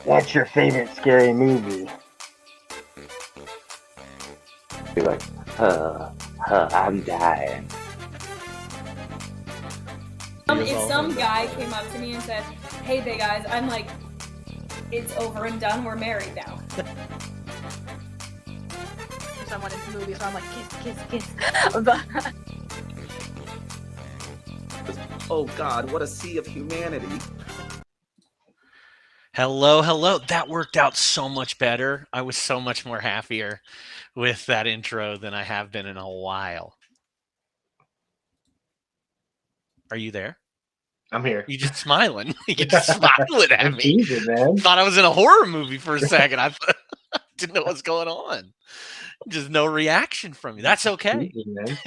What's your favorite scary movie? Be like, I'm dying. If some guy came up to me and said, "Hey, big guys," I'm like, "It's over and done. We're married now." Someone in the movie, so I'm like, kiss. But Oh God, what a sea of humanity. Hello. That worked out so much better. I was so much more happier with that intro than I have been in a while. Are you there? I'm here. You just smiling. You just smiling at I'm me. teasing, man. Thought I was in a horror movie for a second. I didn't know what's going on. Just no reaction from you. That's okay. Teasing, man.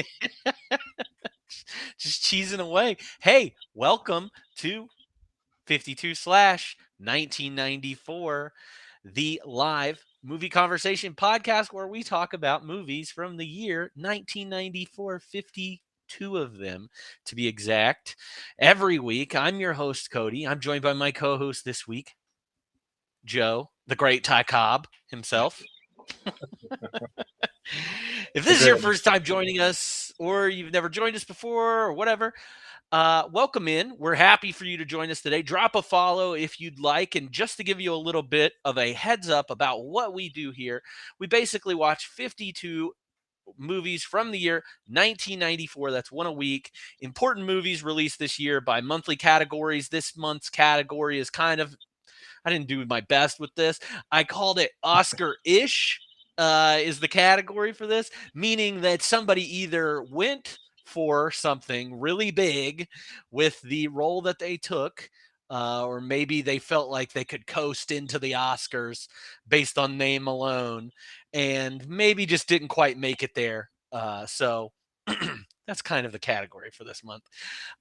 Just cheesing away. Hey, welcome to 52/1994, the live movie conversation podcast where we talk about movies from the year 1994, 52 of them to be exact. Every week, I'm your host, Cody. I'm joined by my co host this week, Joe, the great Cobb himself. If this is your first time joining us, or you've never joined us before, or whatever, welcome in. We're happy for you to join us today. Drop a follow if you'd like. And just to give you a little bit of a heads up about what we do here, we basically watch 52 movies from the year 1994. That's one a week. Important movies released this year by monthly categories. This month's category is I didn't do my best with this. I called it Oscar-ish. Is the category for this, meaning that somebody either went for something really big with the role that they took, or maybe they felt like they could coast into the Oscars based on name alone, and maybe just didn't quite make it there. So that's kind of the category for this month.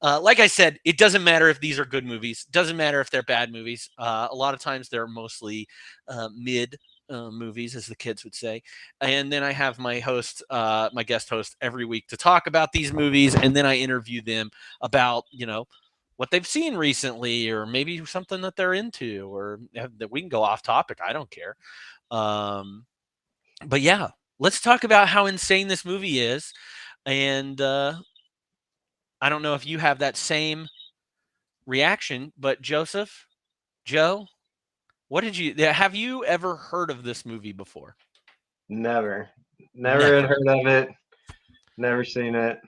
Like I said, it doesn't matter if these are good movies. Doesn't matter if they're bad movies. A lot of times they're mostly mid movies, as the kids would say. And then I have my my guest host every week to talk about these movies, and then I interview them about what they've seen recently, or maybe something that they're into, or that we can go off topic. I don't care. But yeah, let's talk about how insane this movie is. And I don't know if you have that same reaction, but Joe, have you ever heard of this movie before? Never Never. had heard of it. Never seen it.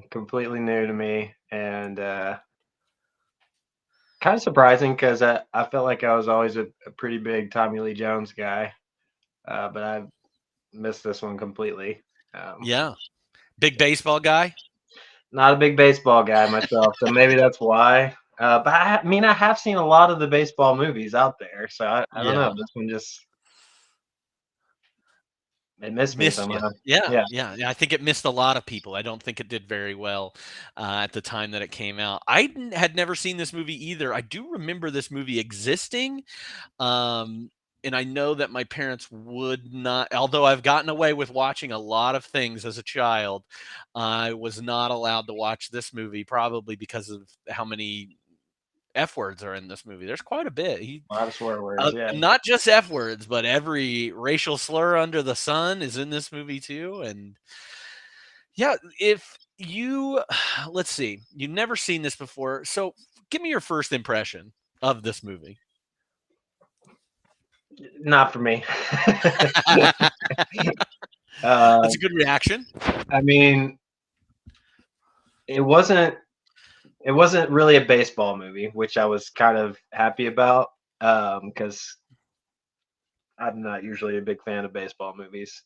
Completely new to me, and kind of surprising because I felt like I was always a pretty big Tommy Lee Jones guy, but I missed this one completely. Yeah. Big baseball guy? Not a big baseball guy myself, so maybe that's why. But I mean, I have seen a lot of the baseball movies out there, so I don't Yeah. know. This one just it missed me Missed you. somehow. Yeah. Yeah. I think it missed a lot of people. I don't think it did very well at the time that it came out. I had never seen this movie either. I do remember this movie existing. And I know that my parents would not, although I've gotten away with watching a lot of things as a child, I was not allowed to watch this movie, probably because of how many F words are in this movie. There's quite a bit. A lot of swear words. Yeah. Not just F words, but every racial slur under the sun is in this movie too. And yeah, if you, let's see, you've never seen this before. So give me your first impression of this movie. Not for me. That's a good reaction. I mean, it wasn't really a baseball movie, which I was kind of happy about because I'm not usually a big fan of baseball movies.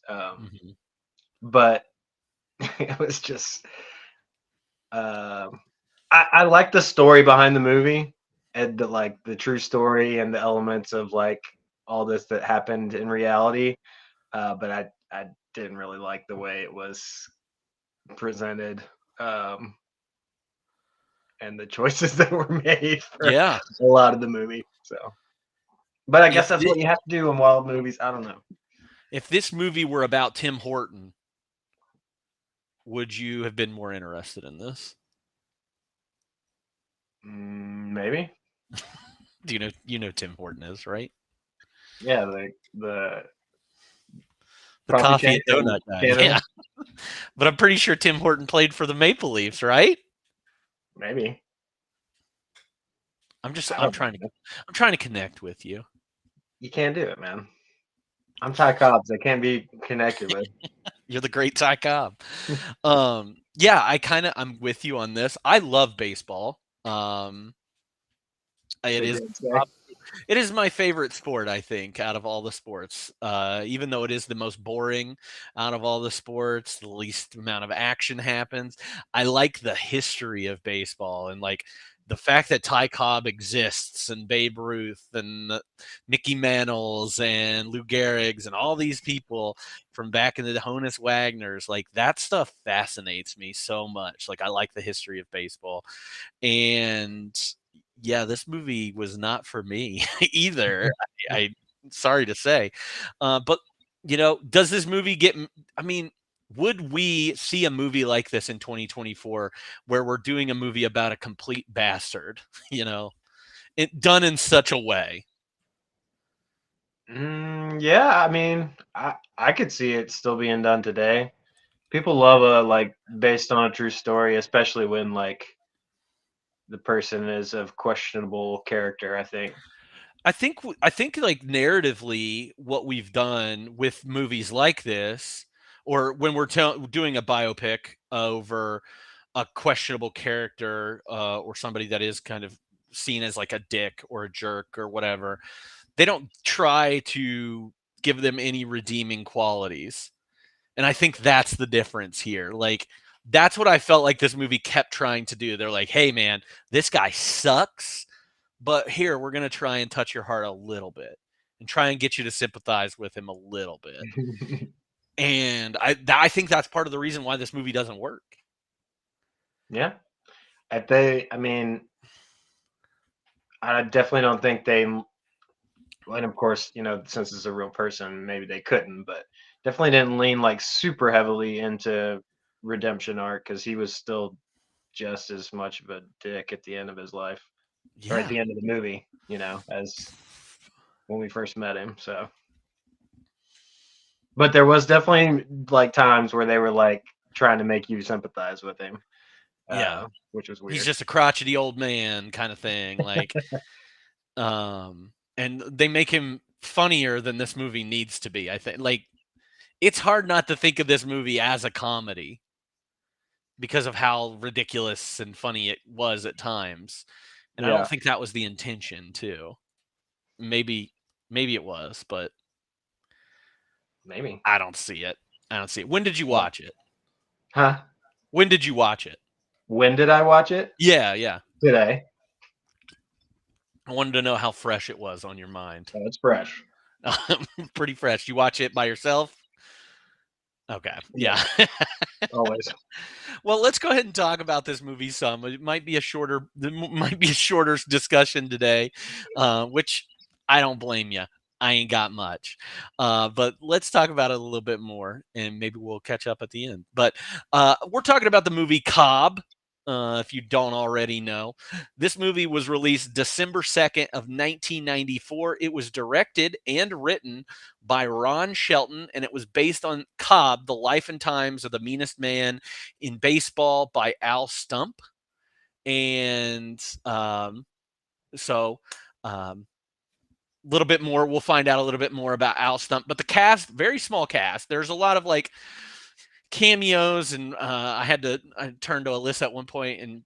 But it was just I like the story behind the movie and the true story and the elements of like all this that happened in reality. But I didn't really like the way it was presented. And the choices that were made for Yeah. a lot of the movie. So, but I guess If that's thi- what you have to do in wild movies. I don't know. If this movie were about Tim Horton, would you have been more interested in this? Maybe. Do you know Tim Horton is, right? Yeah, the The coffee coffee chain and in donut guy. Canada. Yeah. But I'm pretty sure Tim Horton played for the Maple Leafs, right? Maybe. I'm I don't trying to know. connect with you. You can't do it, man. I'm Ty Cobbs. I can't be connected with. You're the great Ty Cobb. Yeah, I'm with you on this. I love baseball. It They is did say. it is my favorite sport, I think, out of all the sports. Even though it is the most boring out of all the sports, the least amount of action happens. I like the history of baseball and like the fact that Ty Cobb exists and Babe Ruth and Mickey Mantles and Lou Gehrig's and all these people from back in the Honus Wagners. Like that stuff fascinates me so much. Like I like the history of baseball. And yeah, this movie was not for me either. I sorry to say, but does this movie get? I mean, would we see a movie like this in 2024 where we're doing a movie about a complete bastard? Done in such a way. Yeah, I mean, I could see it still being done today. People love a like based on a true story, especially when like the person is of questionable character. I think. I think like narratively, what we've done with movies like this, or when we're doing a biopic over a questionable character or somebody that is kind of seen as like a dick or a jerk or whatever, they don't try to give them any redeeming qualities. And I think that's the difference here. Like, that's what I felt like this movie kept trying to do. They're like, hey, man, this guy sucks, but here, we're going to try and touch your heart a little bit and try and get you to sympathize with him a little bit. And I think that's part of the reason why this movie doesn't work. Yeah, I mean, I definitely don't think they. And of course, since it's a real person, maybe they couldn't, but definitely didn't lean like super heavily into redemption arc because he was still just as much of a dick at the end of his life or at Yeah. the end of the movie, as when we first met him. So, but there was definitely like times where they were like trying to make you sympathize with him, Yeah. which was He's weird. just a crotchety old man kind of thing. Like, and they make him funnier than this movie needs to be. I think, like, it's hard not to think of this movie as a comedy because of how ridiculous and funny it was at times. And I don't Yeah, think that was the intention, too. Maybe it was, but maybe. I don't see it. When did you Yeah. watch it? Huh? When did you watch it? When did I watch it? Yeah. Today. I wanted to know how fresh it was on your mind. So it's fresh. Pretty fresh. You watch it by yourself? Okay. Yeah. Always. Well, let's go ahead and talk about this movie some. It might be a shorter discussion today, which I don't blame you. I ain't got much, but let's talk about it a little bit more, and maybe we'll catch up at the end. But we're talking about the movie Cobb. If you don't already know, this movie was released December 2nd of 1994. It was directed and written by Ron Shelton, and it was based on Cobb, The Life and Times of the Meanest Man in Baseball by Al Stump. And so little bit more, we'll find out a little bit more about Al Stump. But the cast, very small cast. There's a lot of like cameos, and I turned to Alyssa at one point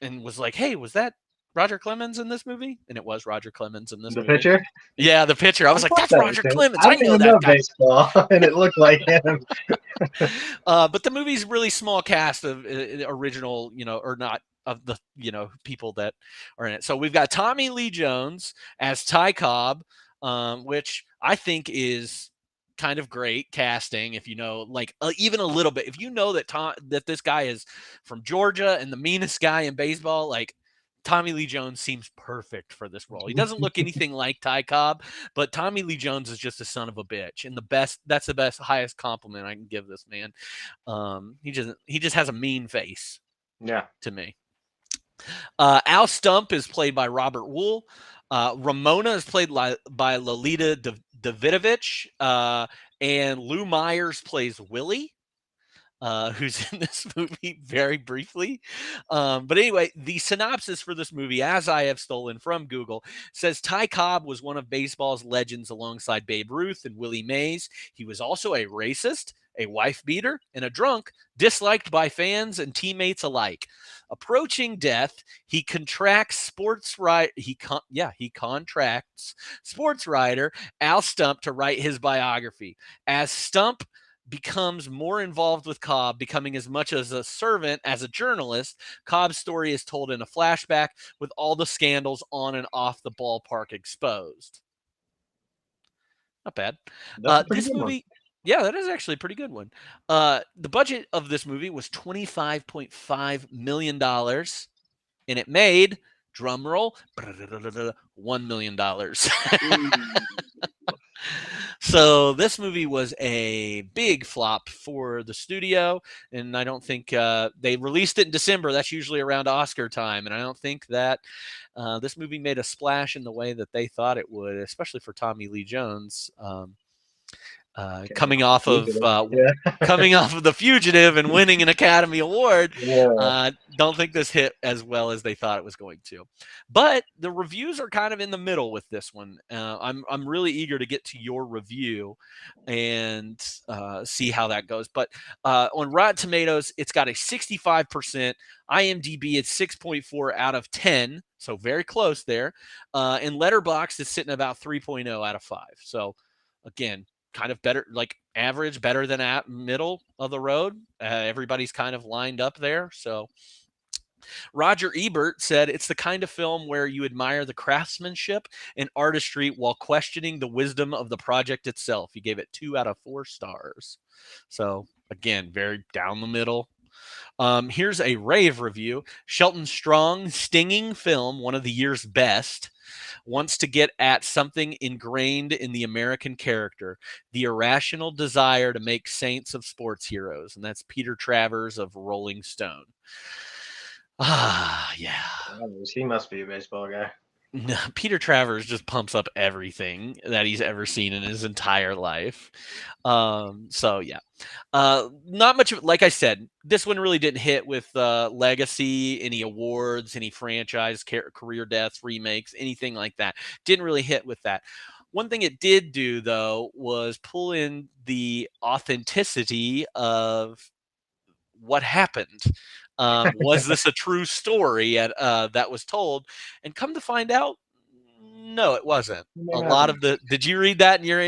and was like, "Hey, was that Roger Clemens in this movie?" And it was Roger Clemens in this The movie. pitcher? Yeah, the pitcher. I was I like, thought "That's that was Roger him. Clemens. I I don't know even that know guy." baseball, and it looked like him. But the movie's really small cast of original, or not of the people that are in it. So we've got Tommy Lee Jones as Ty Cobb, which I think is kind of great casting. If you know, like even a little bit, if you know that this guy is from Georgia and the meanest guy in baseball, like Tommy Lee Jones seems perfect for this role. He doesn't look anything like Ty Cobb, but Tommy Lee Jones is just a son of a bitch, and that's the best, highest compliment I can give this man. He just has a mean face Yeah. to me. Al Stump is played by Robert Wool. Ramona is played by Lolita Davidovich, and Lou Myers plays Willie. Who's in this movie very briefly. But anyway, the synopsis for this movie, as I have stolen from Google, says Ty Cobb was one of baseball's legends alongside Babe Ruth and Willie Mays. He was also a racist, a wife beater, and a drunk, disliked by fans and teammates alike. Approaching death, he contracts he contracts sports writer Al Stump to write his biography. As Stump becomes more involved with Cobb, becoming as much as a servant as a journalist, Cobb's story is told in a flashback with all the scandals on and off the ballpark exposed. Not bad. That's a pretty This good one. movie, yeah, that is actually a pretty good one. The budget of this movie was $25.5 million, and it made, drum roll, $1 million. So this movie was a big flop for the studio, and I don't think they released it in December. That's usually around Oscar time, and I don't think that this movie made a splash in the way that they thought it would, especially for Tommy Lee Jones. Coming off of Yeah. coming off of The Fugitive and winning an Academy Award, Yeah. don't think this hit as well as they thought it was going to. But the reviews are kind of in the middle with this one. I'm really eager to get to your review and see how that goes. But on Rotten Tomatoes, it's got a 65%. IMDb, it's 6.4 out of 10, so very close there. And Letterboxd is sitting about 3.0 out of 5. So again, kind of better, like average, better than at middle of the road. Everybody's kind of lined up there. So Roger Ebert said it's the kind of film where you admire the craftsmanship and artistry while questioning the wisdom of the project itself. He gave it 2 out of 4 stars. So again, very down the middle. Here's a rave review. Shelton Strong, stinging film, one of the year's best. Wants to get at something ingrained in the American character, the irrational desire to make saints of sports heroes. And that's Peter Travers of Rolling Stone. Yeah. He must be a baseball guy. No, Peter Travers just pumps up everything that he's ever seen in his entire life. So yeah, not much of, like I said, this one really didn't hit with legacy, any awards, any franchise, career deaths, remakes, anything like that. Didn't really hit with that. One thing it did do, though, was pull in the authenticity of what happened. Was this a true story that was told? And come to find out, no, it wasn't. A lot of the. Did you read that in your?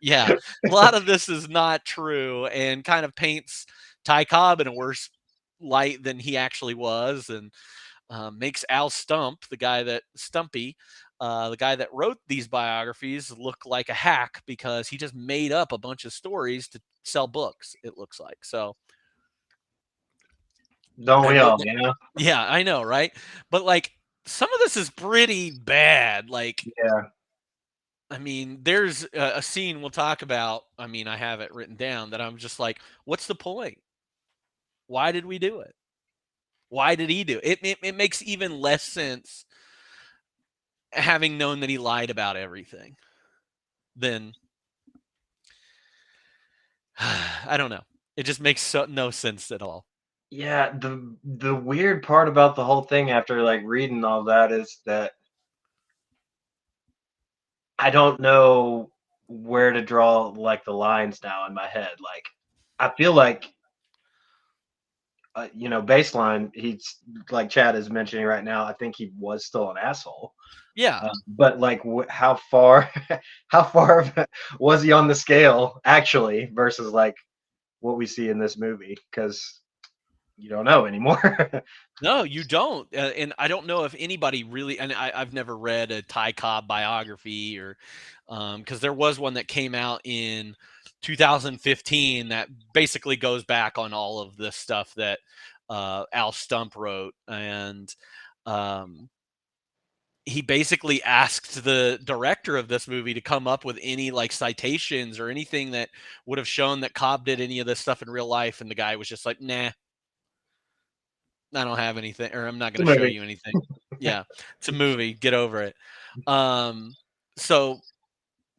Yeah, a lot of this is not true, and kind of paints Ty Cobb in a worse light than he actually was, and makes Al Stump, the guy that Stumpy, the guy that wrote these biographies, look like a hack because he just made up a bunch of stories to sell books. It looks like so. Don't we all, you know? Yeah, I know, right? But like some of this is pretty bad. Like, Yeah. I mean, there's a scene we'll talk about. I mean, I have it written down that I'm just like, what's the point? Why did we do it? Why did he do it? It makes even less sense having known that he lied about everything. Then I don't know. It just makes no sense at all. Yeah, the weird part about the whole thing after like reading all that is that I don't know where to draw like the lines now in my head. Like I feel like baseline, he's like Chad is mentioning right now, I think he was still an asshole. Yeah. But like how far how far was he on the scale actually versus like what we see in this movie? Because you don't know anymore. No, you don't. And I don't know if anybody really, and I've never read a Ty Cobb biography or, because there was one that came out in 2015 that basically goes back on all of the stuff that Al Stump wrote. And he basically asked the director of this movie to come up with any like citations or anything that would have shown that Cobb did any of this stuff in real life. And the guy was just like, nah. I don't have anything, or I'm not going to show you anything. Yeah, it's a movie. Get over it. So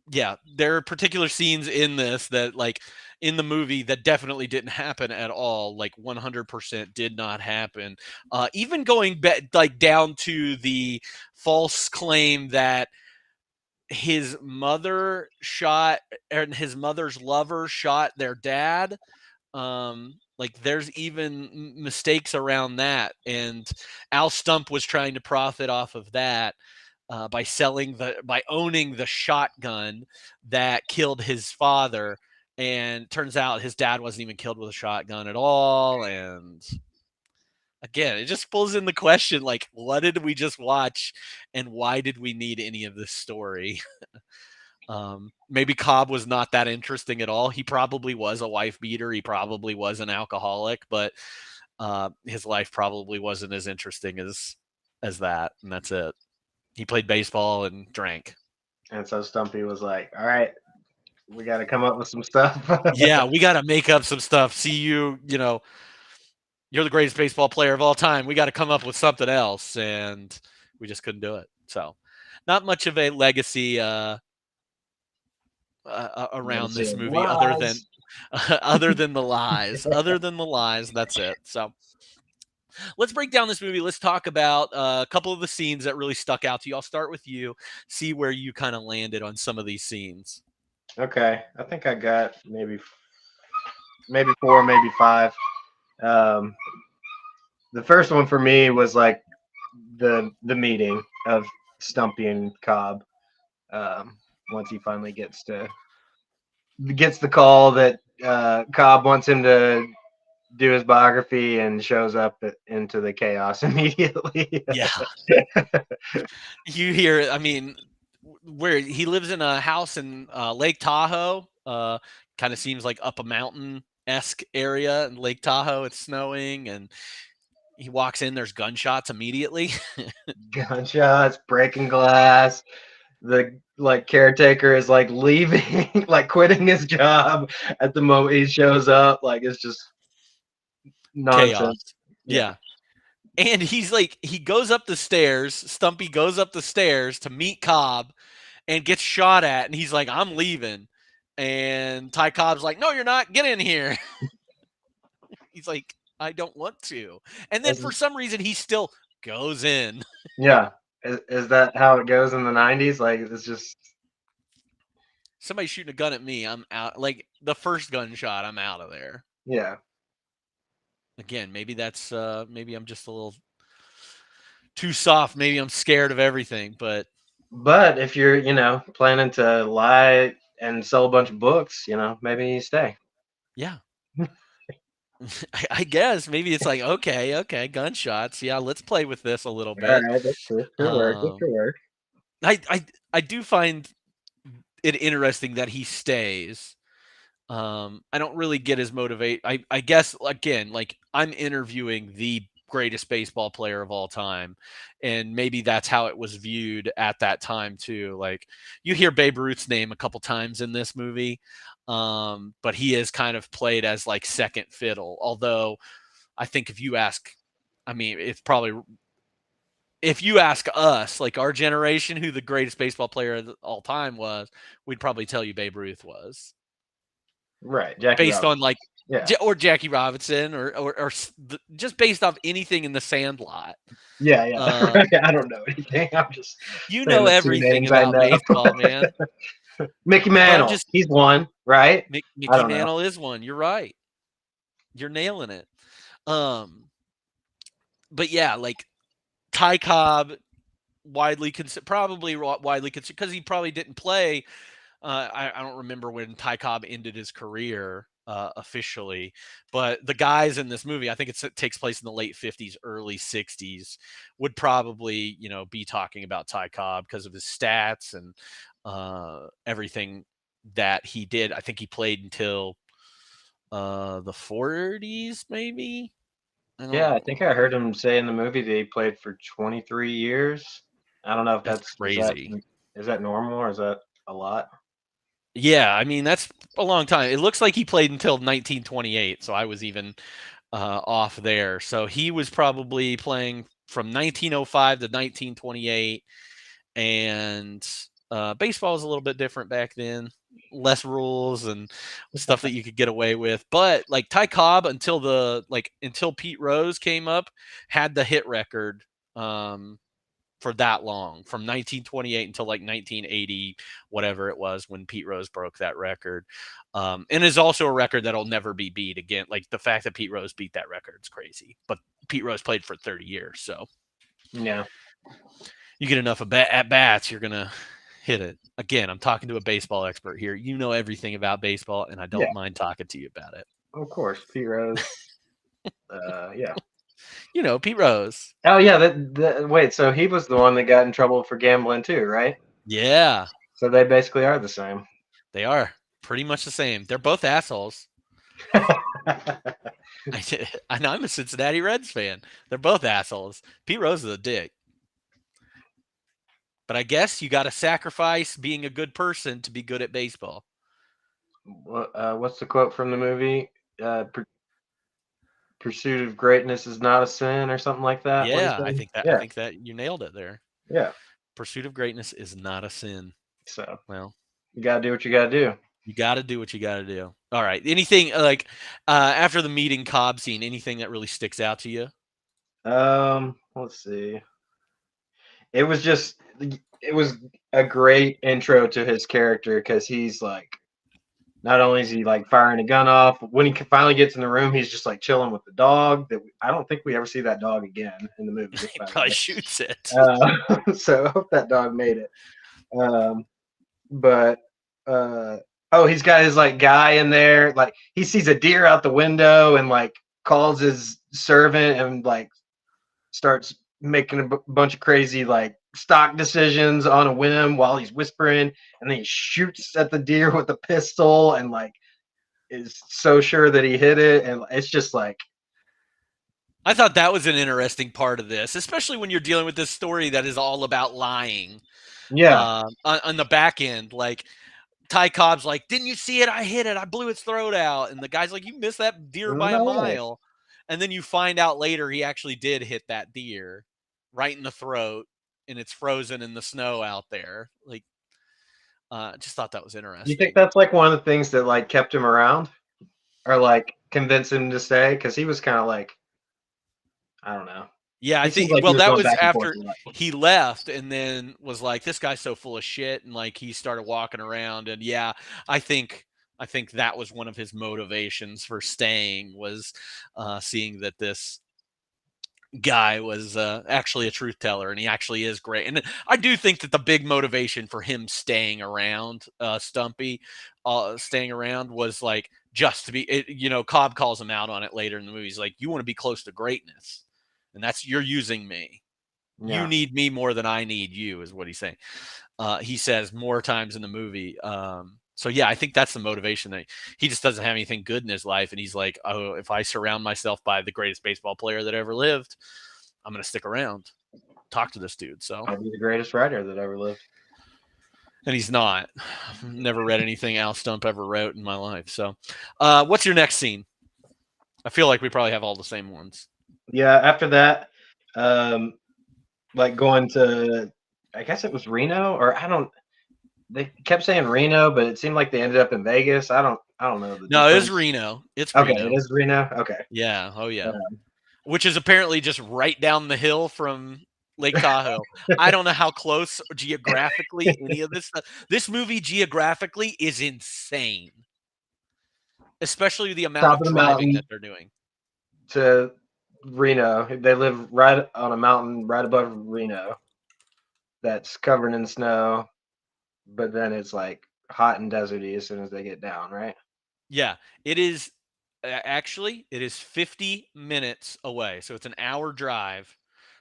yeah, there are particular scenes in this that, like, in the movie that definitely didn't happen at all. Like 100% did not happen. Even going like down to the false claim that his mother shot and his mother's lover shot their dad. Like there's even mistakes around that, and Al Stump was trying to profit off of that by owning the shotgun that killed his father, and turns out his dad wasn't even killed with a shotgun at all. And again, it just pulls in the question, like, what did we just watch, and why did we need any of this story? Maybe Cobb was not that interesting at all. He probably was a wife beater. He probably was an alcoholic, but his life probably wasn't as interesting as that. And that's it. He played baseball and drank. And so Stumpy was like, "All right, we got to come up with some stuff." Yeah, we got to make up some stuff. See, you're the greatest baseball player of all time. We got to come up with something else, and we just couldn't do it. So, not much of a legacy around this movie, other than other than the lies. Other than the lies, that's it. So, let's break down this movie. Let's talk about a couple of the scenes that really stuck out to you. I'll start with you. See where you kind of landed on some of these scenes. Okay, I think I got maybe four, maybe five. Um, the first one for me was like the meeting of Stumpy and Cobb. Once he finally gets the call that Cobb wants him to do his biography, and shows up into the chaos immediately. Yeah. You hear, I mean, where he lives in a house in Lake Tahoe, kind of seems like up a mountain-esque area in Lake Tahoe. It's snowing, and he walks in, there's gunshots immediately. Gunshots, breaking glass. The caretaker is like leaving, like quitting his job at the moment he shows up. Like it's just Chaos. nonsense. Yeah. And he's like, he goes up the stairs. Stumpy goes up the stairs to meet Cobb and gets shot at. And he's like, I'm leaving. And Ty Cobb's like, no, you're not. Get in here. He's like, I don't want to. And then for some reason, he still goes in. Yeah. Is that how it goes in the 90s? Like, it's just. Somebody shooting a gun at me, I'm out. Like the first gunshot, I'm out of there. Yeah. Again, maybe that's, maybe I'm just a little too soft. Maybe I'm scared of everything, but if you're, planning to lie and sell a bunch of books, maybe you stay. Yeah. I guess maybe it's like, okay, gunshots. Yeah, let's play with this a little bit. All right, that's true. Good work. Good work. I do find it interesting that he stays. I don't really get his motivate. I guess again, like I'm interviewing the greatest baseball player of all time, and maybe that's how it was viewed at that time too. Like you hear Babe Ruth's name a couple times in this movie, but he is kind of played as like second fiddle. Although I think if you ask, I mean, it's probably if you ask us, like our generation, who the greatest baseball player of all time was, we'd probably tell you Babe Ruth was. Right, Jackie based Robinson. on like, Yeah. or Jackie Robinson, or just based off anything in the Sandlot. Yeah. I don't know anything. I'm just everything about baseball, man. Mickey Mantle, he's one, right? Mickey Mantle is one. You're right. You're nailing it. But yeah, like Ty Cobb, probably widely considered, because he probably didn't play. I don't remember when Ty Cobb ended his career officially, but the guys in this movie, I think it takes place in the late 50s, early 60s, would probably, be talking about Ty Cobb because of his stats and everything that he did. I think he played until the 40s, maybe. I think I heard him say in the movie that he played for 23 years. I don't know if that's crazy. Is that normal, or is that a lot? Yeah, I mean, that's a long time. It looks like he played until 1928, so I was even off there. So he was probably playing from 1905 to 1928, and Baseball was a little bit different back then, less rules and stuff that you could get away with. But like Ty Cobb, until Pete Rose came up, had the hit record for that long, from 1928 until like 1980, whatever it was when Pete Rose broke that record. And is also a record that'll never be beat again. Like the fact that Pete Rose beat that record is crazy. But Pete Rose played for 30 years, so Yeah. you get enough at bats, you're gonna hit it. Again, I'm talking to a baseball expert here. You know everything about baseball, and I don't mind talking to you about it. Of course, Pete Rose. Yeah. You know, Pete Rose. Oh yeah. Wait. So he was the one that got in trouble for gambling too, right? Yeah, So they basically are the same. they are pretty much the same. They're both assholes. I'm a Cincinnati Reds fan. They're both assholes. Pete Rose is a dick. But I guess you got to sacrifice being a good person to be good at baseball. What's the quote from the movie? Pursuit of greatness is not a sin, or something like that. Yeah, I think that you nailed it there. Yeah. Pursuit of greatness is not a sin. So, well, you gotta do what you gotta do. You got to do what you got to do. All right. Anything like after the meeting Cobb scene? Anything that really sticks out to you? Let's see. It was a great intro to his character because he's like, not only is he like firing a gun off, when he finally gets in the room, he's just like chilling with the dog. I don't think we ever see that dog again in the movie. He probably shoots it. So I hope that dog made it. He's got his like guy in there. Like he sees a deer out the window and like calls his servant and like starts making a bunch of crazy like stock decisions on a whim while he's whispering, and then he shoots at the deer with a pistol and like is so sure that he hit it, and it's just like, I thought that was an interesting part of this, especially when you're dealing with this story that is all about lying. Yeah. On the back end, like Ty Cobb's like, didn't you see it? I hit it. I blew its throat out. And the guy's like, you missed that deer by a mile. And then you find out later he actually did hit that deer right in the throat, and it's frozen in the snow out there. Like, just thought that was interesting. You think that's like one of the things that like kept him around, or like convinced him to stay? Because he was kind of like, I don't know. Yeah, I think, well, that was after he left and then was like, this guy's so full of shit. And like, he started walking around, and yeah, I think that was one of his motivations for staying, was seeing that this guy was actually a truth teller, and he actually is great. And I do think that the big motivation for him staying around, Stumpy, staying around, was like just to be, Cobb calls him out on it later in the movie. He's like, you want to be close to greatness, and you're using me. Yeah. You need me more than I need you, is what he's saying. He says more times in the movie. So yeah, I think that's the motivation, that he just doesn't have anything good in his life. And he's like, oh, if I surround myself by the greatest baseball player that ever lived, I'm going to stick around, talk to this dude. So I'll be the greatest writer that ever lived. And he's not. I've never read anything Al Stump ever wrote in my life. So what's your next scene? I feel like we probably have all the same ones. Yeah. After that, like going to, I guess it was Reno, or they kept saying Reno, but it seemed like they ended up in Vegas. I don't know. No, it is Reno. It's okay. Reno. It is Reno. Okay. Yeah. Oh yeah. Which is apparently just right down the hill from Lake Tahoe. I don't know how close geographically any of this stuff. This movie geographically is insane, especially the amount of driving that they're doing. To Reno, they live right on a mountain right above Reno that's covered in snow. But then it's like hot and deserty as soon as they get down, right? Yeah, it is. Actually, it is 50 minutes away. So it's an hour drive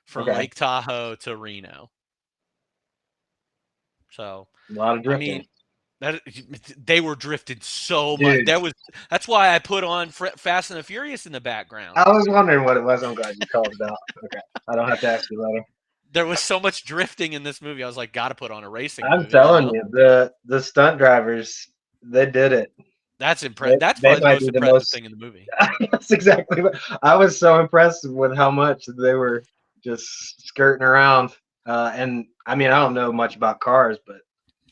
from Lake Tahoe to Reno. So a lot of drifting. I mean, they were drifting so much. That's why I put on Fast and the Furious in the background. I was wondering what it was. I'm glad you called it out. Okay, I don't have to ask you later. There was so much drifting in this movie. I was like, got to put on a racing movie. I'm telling you, the stunt drivers, they did it. That's impressive. That's probably the most impressive thing in the movie. That's exactly what I was so impressed with, how much they were just skirting around. And I mean, I don't know much about cars, but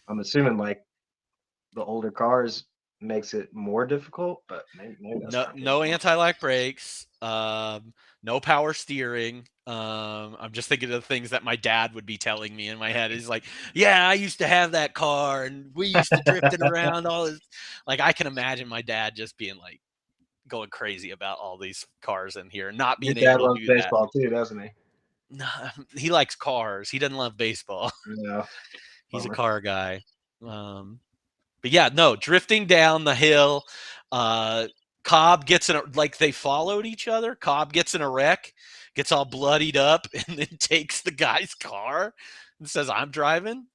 I'm assuming like the older cars makes it more difficult, but maybe that's No, not good no enough. anti-lock brakes. No power steering. I'm just thinking of the things that my dad would be telling me in my head. He's like, "Yeah, I used to have that car, and we used to drift it around all this." Like, I can imagine my dad just being like going crazy about all these cars in here, and not Your being dad able to loves do that. baseball too, doesn't he? No, he likes cars. He doesn't love baseball. Yeah, He's a bummer. car guy. Um, But yeah, no, drifting down the hill. Uh, Cobb gets in a, like they followed each other. Cobb gets in a wreck, gets all bloodied up, and then takes the guy's car and says, "I'm driving."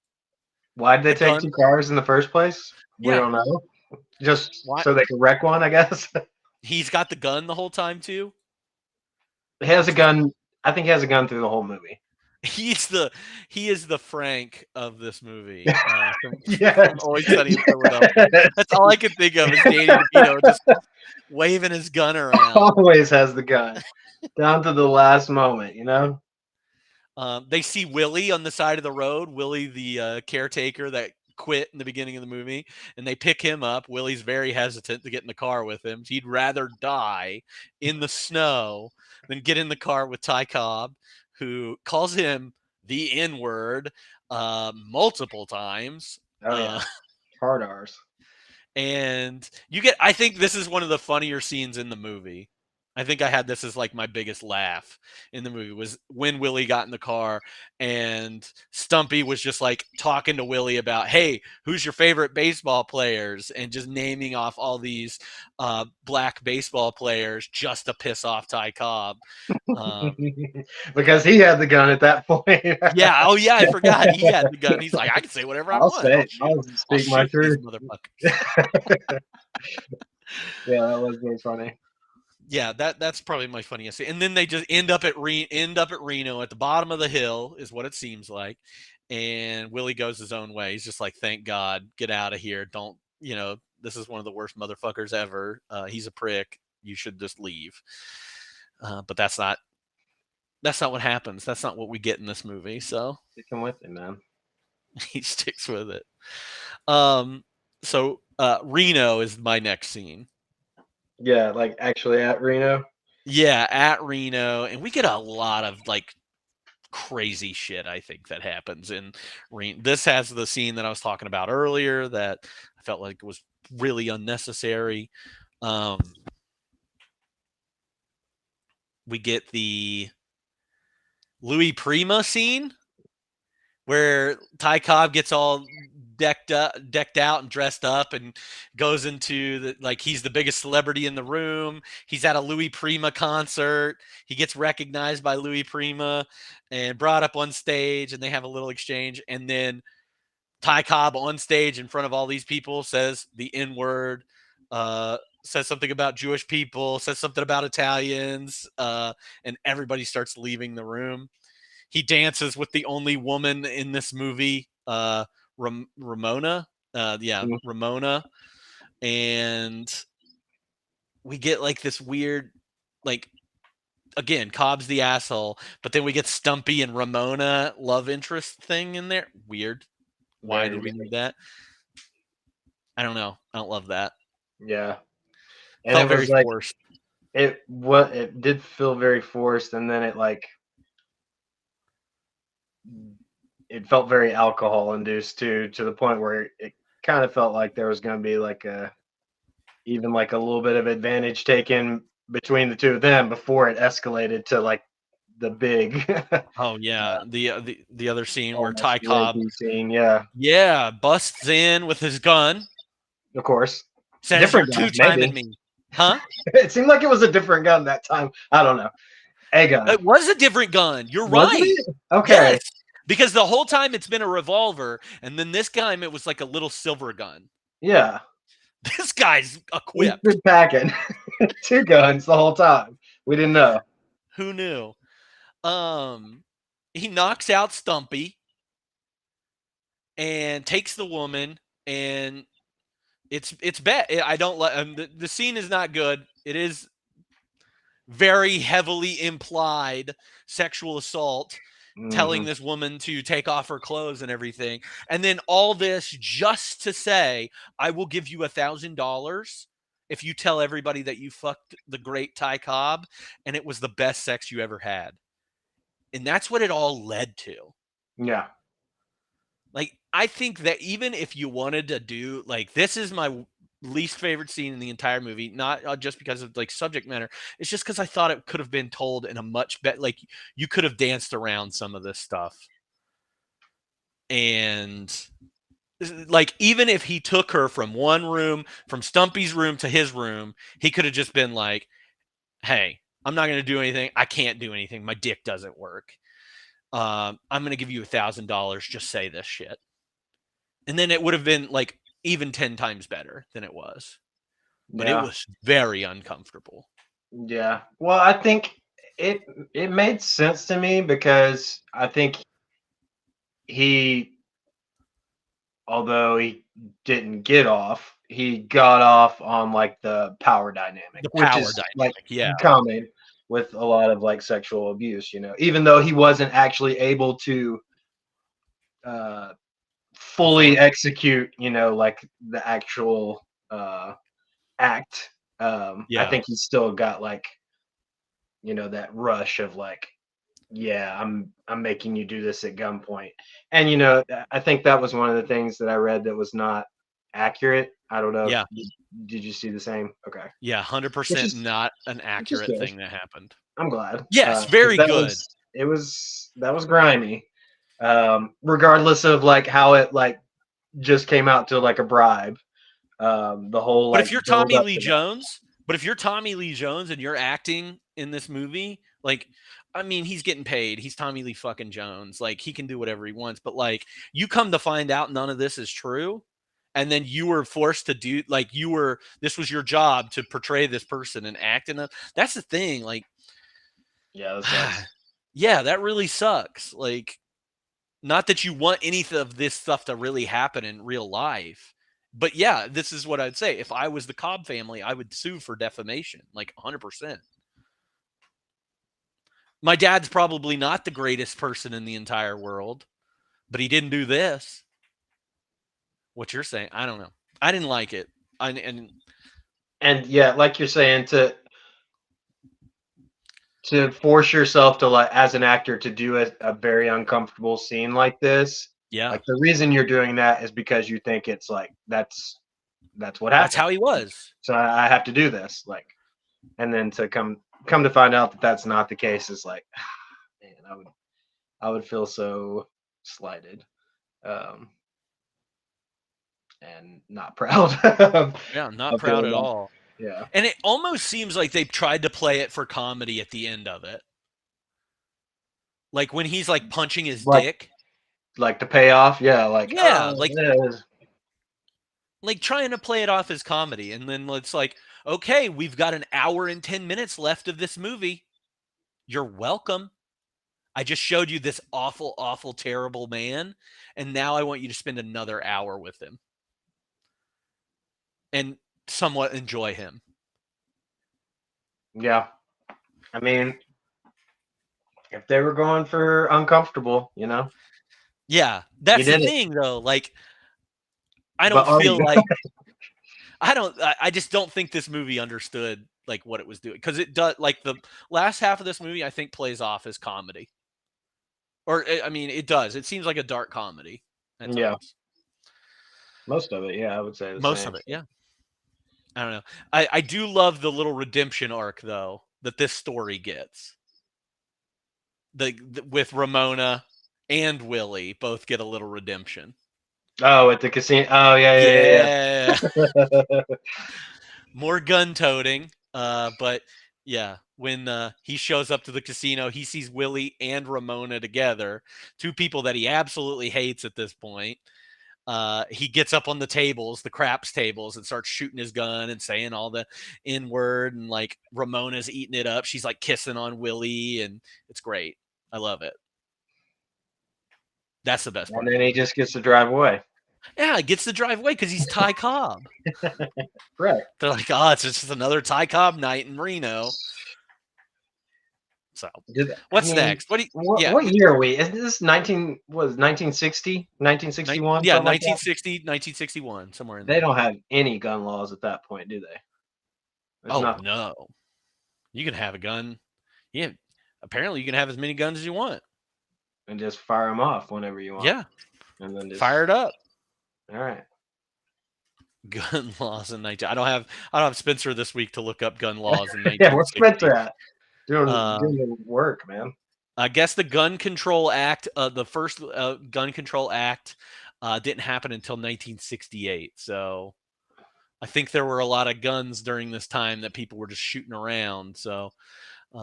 Why'd they The take gun. two cars in the first place? We Yeah. don't know. Just Why? so they could wreck one, I guess. He's got the gun the whole time too. He has a It's like gun. I think he has a gun through the whole movie. he's the he is the Frank of this movie. Yes. From Always Sunny in Philadelphia. Yes. That's all I can think of is Danny DeVito just waving his gun around. Always has the gun down to the last moment, you know? They see Willie on the side of the road, Willie, the caretaker that quit in the beginning of the movie, and they pick him up. Willie's very hesitant to get in the car with him. He'd rather die in the snow than get in the car with Ty Cobb, who calls him the N word multiple times. Oh, yeah. Hard R's. And you get, I think this is one of the funnier scenes in the movie. I think I had this as like my biggest laugh in the movie was when Willie got in the car and Stumpy was just like talking to Willie about, hey, who's your favorite baseball players? And just naming off all these black baseball players just to piss off Ty Cobb. Because he had the gun at that point. Yeah. Oh, yeah. I forgot. He had the gun. He's like, I can say whatever I want. I'll I'll speak my shoot these truth. motherfuckers. Yeah, that was very funny. Yeah, that's probably my funniest scene. And then they just end up at Reno at the bottom of the hill is what it seems like. And Willie goes his own way. He's just like, thank God, get out of here. Don't, this is one of the worst motherfuckers ever. He's a prick. You should just leave. But that's not what happens. That's not what we get in this movie. So Sticking with it, man. he sticks with it. So Reno is my next scene. Yeah, like actually at Reno. Yeah, at Reno, and we get a lot of like crazy shit. I think that happens in Reno. This has the scene that I was talking about earlier that I felt like was really unnecessary. We get the Louis Prima scene where Ty Cobb gets all decked out and dressed up and goes into the, like, he's the biggest celebrity in the room. He's at a Louis Prima concert. He gets recognized by Louis Prima and brought up on stage, and they have a little exchange. And then Ty Cobb on stage in front of all these people says the N word, says something about Jewish people, says something about Italians, and everybody starts leaving the room. He dances with the only woman in this movie, Ramona. Ramona. And we get like this weird, like, again, Cobb's the asshole, but then we get Stumpy and Ramona love interest thing in there. Weird. Why Very did we weird. do that? I don't know. I don't love that. Yeah. And Felt it very was like forced. it did feel very forced, and then it felt very alcohol induced too, to the point where it kind of felt like there was going to be like even like a little bit of advantage taken between the two of them before it escalated to like the big Oh yeah, the other scene where almost Ty Cobb, rapey scene. Yeah, busts in with his gun, of course. says Different you're gun, two-timing maybe. me, huh? It seemed like it was a different gun that time. I don't know. A gun. It was a different gun. You're Wasn't right. it? Okay. Yes, because the whole time it's been a revolver, and then this time it was like a little silver gun. Yeah. This guy's He's equipped. been packing 2 guns the whole time. We didn't know. Who knew? He knocks out Stumpy and takes the woman, and it's bad. I don't like the scene is not good. It is very heavily implied sexual assault telling Mhm. this woman to take off her clothes and everything. And then all this just to say, I will give you $1,000 if you tell everybody that you fucked the great Ty Cobb and it was the best sex you ever had. And that's what it all led to. Yeah. Like, I think that even if you wanted to do, like, this is my least favorite scene in the entire movie, not just because of like subject matter. It's just because I thought it could have been told in a much better, like, you could have danced around some of this stuff. And like, even if he took her from one room, from Stumpy's room to his room, he could have just been like, hey, I'm not going to do anything. I can't do anything. My dick doesn't work. I'm going to give you $1,000. Just say this shit. And then it would have been like even 10 times better than it was. But it Yeah. was very uncomfortable. Yeah. Well, I think it made sense to me because I think he, although he didn't get off, he got off on like the power dynamic, The which power is like dynamic, yeah. common with a lot of like sexual abuse, you know, even though he wasn't actually able to fully Perform. execute, you know, like the actual act. I Yeah. think he still got like, you know, that rush of like, yeah, I'm making you do this at gunpoint. And you know, I think that was one of the things that I read that was not accurate. I don't know if Yeah. did you see the same? Okay. Yeah. Which 100% is not an which is accurate good. thing that happened. I'm glad. Yes. 'Cause Very good. that was grimy. Regardless of like how it like just came out to like a bribe. The whole But like if you're build Tommy up Lee to that. Jones, and you're acting in this movie, like, I mean, he's getting paid. He's Tommy Lee fucking Jones. Like, he can do whatever he wants. But like, you come to find out none of this is true. And then you were forced to do, like, this was your job to portray this person and act in it. That's the thing. Like, Yeah, that sucks. yeah, that really sucks. Like, not that you want any of this stuff to really happen in real life. But yeah, this is what I'd say. If I was the Cobb family, I would sue for defamation, like 100%. My dad's probably not the greatest person in the entire world, but he didn't do this. What you're saying, I don't know. I didn't like it. And yeah, like you're saying, to force yourself to like as an actor to do a very uncomfortable scene like this, yeah, like the reason you're doing that is because you think it's like that's what that's happened. how he was. So I have to do this, like, and then to come to find out that that's not the case is like, man, I would feel so slighted, and not proud. Yeah, not of proud doing at that. all. Yeah, And it almost seems like they tried to play it for comedy at the end of it. Like when he's like punching his dick. like the payoff. Yeah, like Yeah, like yeah. like trying to play it off as comedy. And then it's like, okay, we've got an hour and 10 minutes left of this movie. You're welcome. I just showed you this awful, awful, terrible man. And now I want you to spend another hour with him and somewhat enjoy him. Yeah. I mean, if they were going for uncomfortable, you know. Yeah, that's the did it. thing, though. Like, I But don't are feel you? like I just don't think this movie understood like what it was doing, because it does. Like the last half of this movie, I think plays off as comedy, or I mean, it does. It seems like a dark comedy at Yeah. times. Most of it, yeah, I would say the Most same. of it, yeah. I don't know. I do love the little redemption arc though that this story gets. With Ramona and Willie both get a little redemption. Oh, at the casino. Oh, yeah. More gun toting. But yeah, when he shows up to the casino, he sees Willie and Ramona together, two people that he absolutely hates at this point. He gets up on the tables, the craps tables, and starts shooting his gun and saying all the N word, and like Ramona's eating it up. She's like kissing on Willie, and it's great. I love it. That's the best part. And then he just gets to drive away. Yeah, he gets to drive away because he's Ty Cobb. Right. They're like, oh, it's just another Ty Cobb night in Reno. So, Did, what's next? What do you, yeah, what year are we? Is this 1960, 1961, yeah, something like that? 1960, 1961, somewhere in They there. don't have any gun laws at that point, do they? It's Oh not. no, you can have a gun. Yeah, apparently you can have as many guns as you want. And just fire them off whenever you want. Yeah, And then just fire it up. All right. Gun laws in 19. I don't have Spencer this week to look up gun laws in Yeah, where's 1960. Spencer at? Doing Um, doing work, man. I guess the Gun Control Act, the first Gun Control Act, didn't happen until 1968. So I think there were a lot of guns during this time that people were just shooting around. So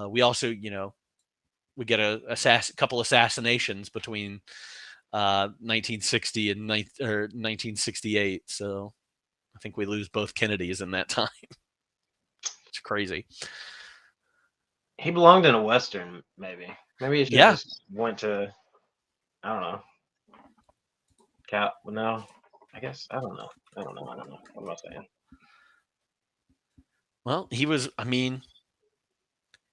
we also, we get a couple assassinations between 1960 and 1968. So I think we lose both Kennedys in that time. It's crazy. He belonged in a western, maybe. Maybe he should Yeah. just went to, I don't know. No, I guess I don't know. What am I saying? Well, he was. I mean,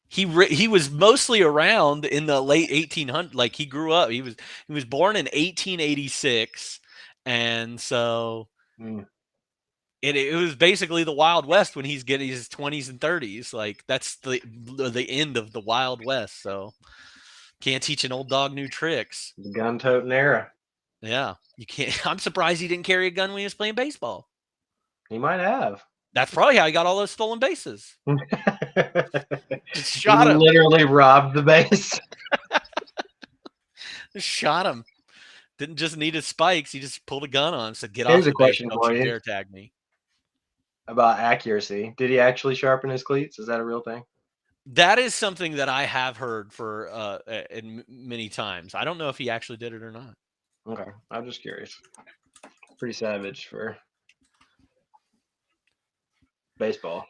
he was mostly around in the late 1800s. Like he grew up. He was born in 1886, and so it was basically the Wild West when he's getting his 20s and 30s. Like that's the end of the Wild West. So can't teach an old dog new tricks. The gun-toting era. Yeah, you can't. I'm surprised he didn't carry a gun when he was playing baseball. He might have. That's probably how he got all those stolen bases. Just He shot him. literally robbed the base. Just shot him. Didn't just need his spikes. He just pulled a gun on him. Said, "Get Here's off a the base. question Don't for you you. dare tag me." About accuracy. Did he actually sharpen his cleats? Is that a real thing? That is something that I have heard for many times. I don't know if he actually did it or not. Okay, I'm just curious. Pretty savage for baseball.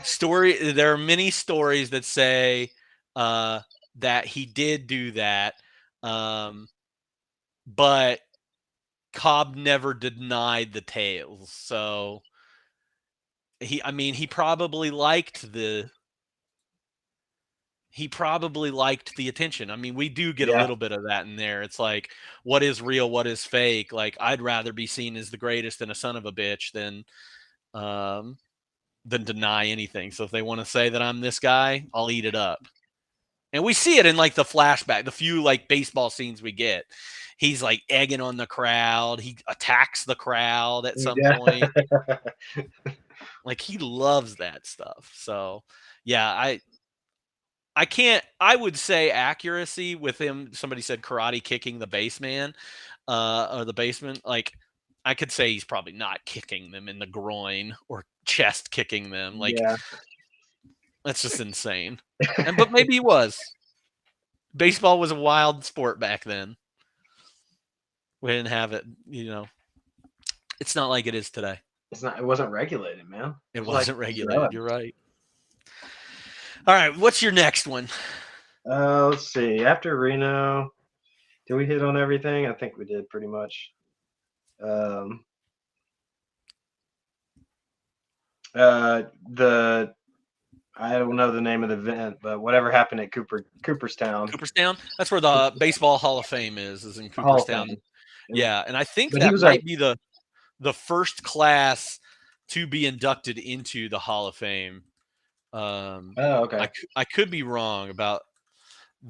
Story. There are many stories that say that he did do that, but Cobb never denied the tales. So he probably liked the attention. I mean, we do get a little bit of that in there. It's like, what is real, what is fake? Like, I'd rather be seen as the greatest and a son of a bitch than deny anything. So if they want to say that I'm this guy, I'll eat it up. And we see it in like the flashback, the few like baseball scenes we get. He's like egging on the crowd. He attacks the crowd at some point. Like he loves that stuff. So yeah, I would say accuracy with him. Somebody said karate kicking the baseman, or the basement. Like I could say he's probably not kicking them in the groin or chest kicking them. Like that's just insane. But maybe he was. Baseball was a wild sport back then. We didn't have it, It's not like it is today. It wasn't regulated, man. It wasn't regulated. You're right. All right, what's your next one? Let's see. After Reno, did we hit on everything? I think we did pretty much. I don't know the name of the event, but whatever happened at Cooperstown. Cooperstown? That's where the Baseball Hall of Fame is in Cooperstown. Yeah, and I think that might be the first class to be inducted into the Hall of Fame. Okay. I could be wrong about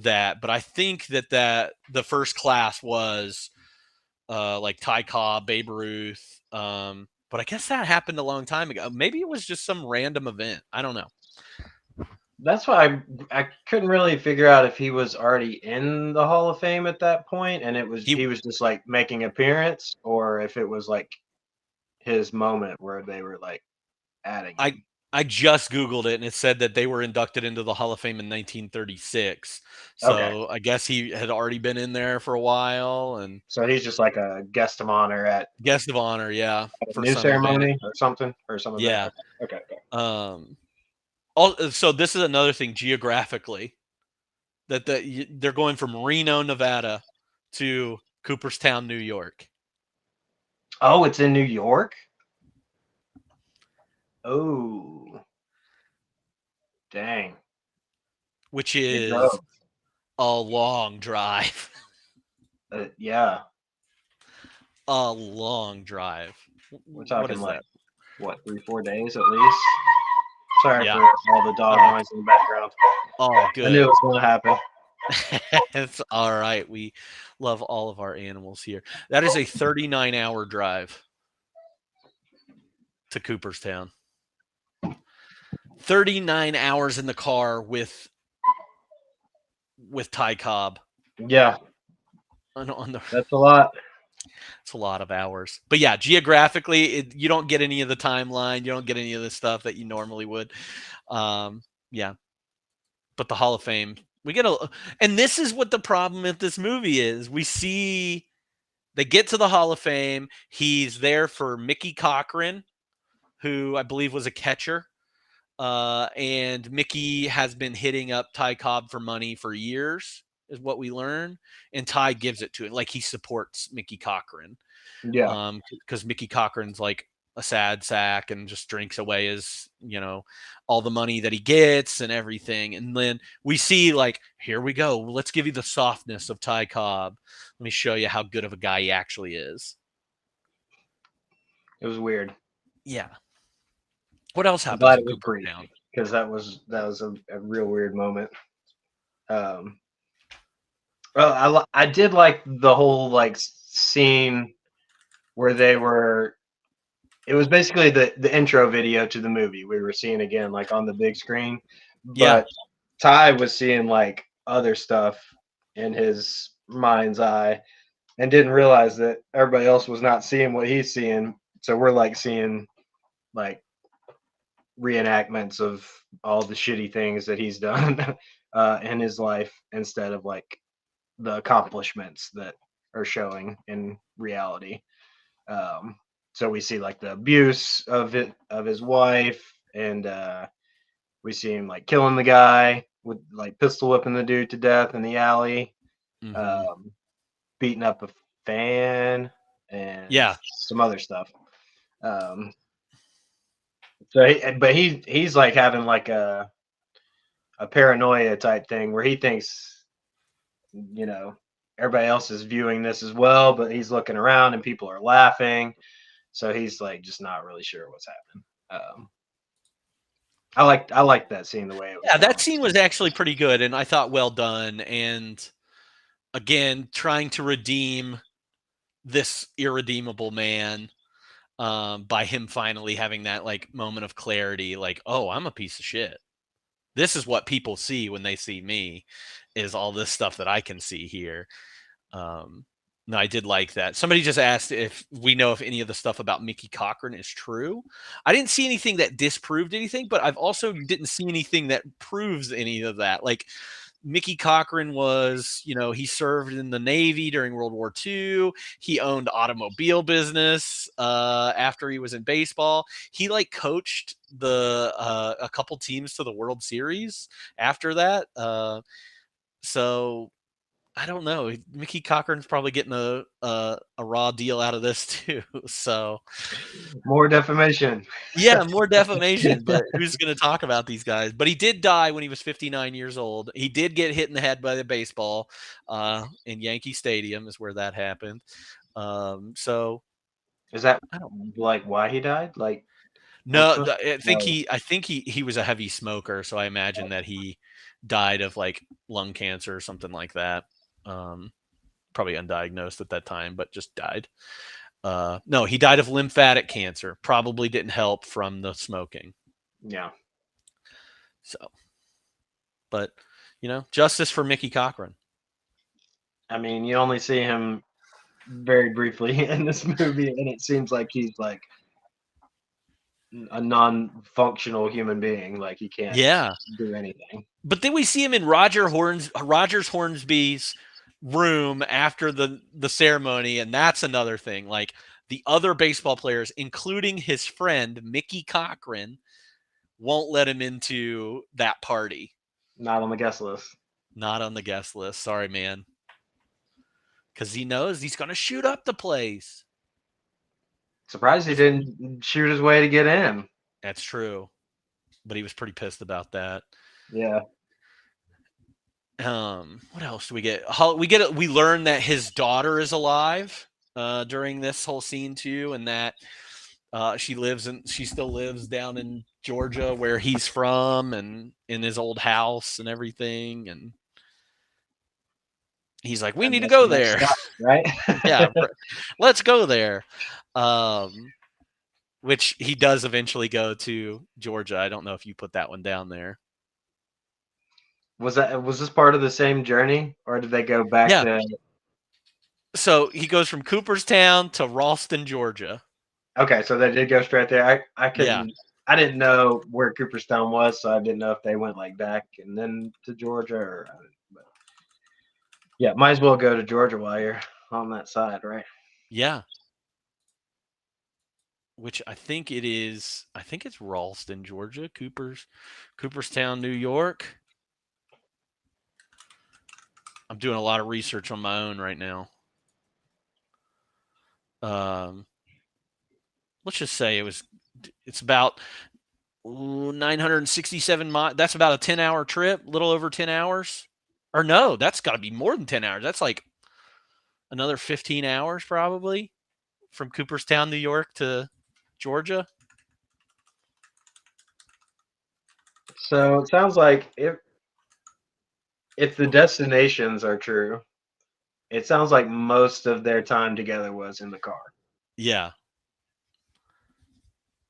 that, but I think that the first class was like Ty Cobb, Babe Ruth. But I guess that happened a long time ago. Maybe it was just some random event. I don't know. That's why I couldn't really figure out if he was already in the Hall of Fame at that point, and he was just like making appearance, or if it was like his moment where they were like adding him. I just Googled it, and it said that they were inducted into the Hall of Fame in 1936. So I guess he had already been in there for a while, and so he's just like a guest of honor yeah, for new ceremony or something Yeah. Okay. So this is another thing geographically that they're going from Reno, Nevada to Cooperstown, New York. Oh, it's in New York? Oh. Dang. which They is drove. a long drive. Yeah, A long drive. we're What talking is like that? what, 3-4 days at least. Sorry Yeah. for all the dog Oh. noise in the background. Oh, I knew good. it was going to happen. It's all right. We love all of our animals here. That is a 39-hour drive to Cooperstown. 39 hours in the car with Ty Cobb Yeah, on the. that's a lot. It's a lot of hours. But yeah, geographically, you don't get any of the timeline. You don't get any of the stuff that you normally would. Yeah, but the Hall of Fame, we get a, and this is what the problem with this movie is. We see they get to the Hall of Fame. He's there for Mickey Cochran, who I believe was a catcher. And Mickey has been hitting up Ty Cobb for money for years, is what we learn. And Ty gives it to him. Like he supports Mickey Cochran. Yeah, Because Mickey Cochran's like a sad sack and just drinks away his, all the money that he gets and everything. And then we see like, here we go. Let's give you the softness of Ty Cobb. Let me show you how good of a guy he actually is. it was weird. Yeah. What else I'm happens glad in it was brief Cooperstown? because that was a real weird moment. Um, well, I did like the whole like scene where they were. It was basically the intro video to the movie we were seeing again, like on the big screen. Yeah. But Ty was seeing like other stuff in his mind's eye and didn't realize that everybody else was not seeing what he's seeing. So we're like seeing like reenactments of all the shitty things that he's done in his life instead of like the accomplishments that are showing in reality. Um, so we see like the abuse of his wife, and we see him like killing the guy with like pistol whipping the dude to death in the alley, Mm-hmm. beating up a fan, and Yeah. some other stuff. Um, but he's like having like a paranoia type thing where he thinks, you know, everybody else is viewing this as well, but he's looking around and people are laughing. So he's like just not really sure what's happening. I liked that scene the way it was Yeah, that filmed. scene was actually pretty good, and I thought well done. And again, trying to redeem this irredeemable man by him finally having that like moment of clarity, like, oh, I'm a piece of shit. This is what people see when they see me, is all this stuff that I can see here. Um, no, I did like that. Somebody just asked if we know if any of the stuff about Mickey Cochran is true. I didn't see anything that disproved anything, but I've also didn't see anything that proves any of that. Like Mickey Cochran was, he served in the Navy during World War II. He owned automobile business after he was in baseball. He like coached a couple teams to the World Series after that. So I don't know. Mickey Cochran's probably getting a raw deal out of this too. So More defamation. yeah, more defamation. But who's going to talk about these guys? But he did die when he was 59 years old. He did get hit in the head by the baseball in Yankee Stadium, is where that happened. So Is that I don't. like why he died? Like No, ultra? No. I think he was a heavy smoker, so I imagine that he died of like lung cancer or something like that. Um, Probably undiagnosed at that time, but just died. No, he died of lymphatic cancer. Probably didn't help from the smoking. Yeah. So, but justice for Mickey Cochran. I mean, you only see him very briefly in this movie, and it seems like he's like a non-functional human being. Like he can't Yeah, do anything. but then we see him in Rogers Hornsby's room after the ceremony, and that's another thing. Like the other baseball players, including his friend Mickey Cochran, won't let him into that party. Not on the guest list. Not on the guest list. Sorry, man. Because he knows he's going to shoot up the place. Surprised he didn't shoot his way to get in. That's true. But he was pretty pissed about that. Yeah. What else do we get? We learn that his daughter is alive during this whole scene too, and that she still lives down in Georgia where he's from, and in his old house and everything. And he's like, "We And need to that's go the next there." stop, right? Yeah, let's go there. Which he does eventually go to Georgia. I don't know if you put that one down there. Was this part of the same journey, or did they go back Yeah. to? So he goes from Cooperstown to Ralston, Georgia. Okay, so they did go straight there. I Yeah. couldn't. I didn't know where Cooperstown was, so I didn't know if they went like back and then to Georgia or. But yeah, might as well go to Georgia while you're on that side, right? Yeah. Which I think it is. I think it's Ralston, Georgia. Cooperstown, New York. I'm doing a lot of research on my own right now. Let's just say it's about 967 miles. That's about a 10-hour trip, a little over 10 hours. Or no, that's got to be more than 10 hours. That's like another 15 hours probably from Cooperstown, New York to Georgia. So it sounds like if the destinations are true, it sounds like most of their time together was in the car. Yeah.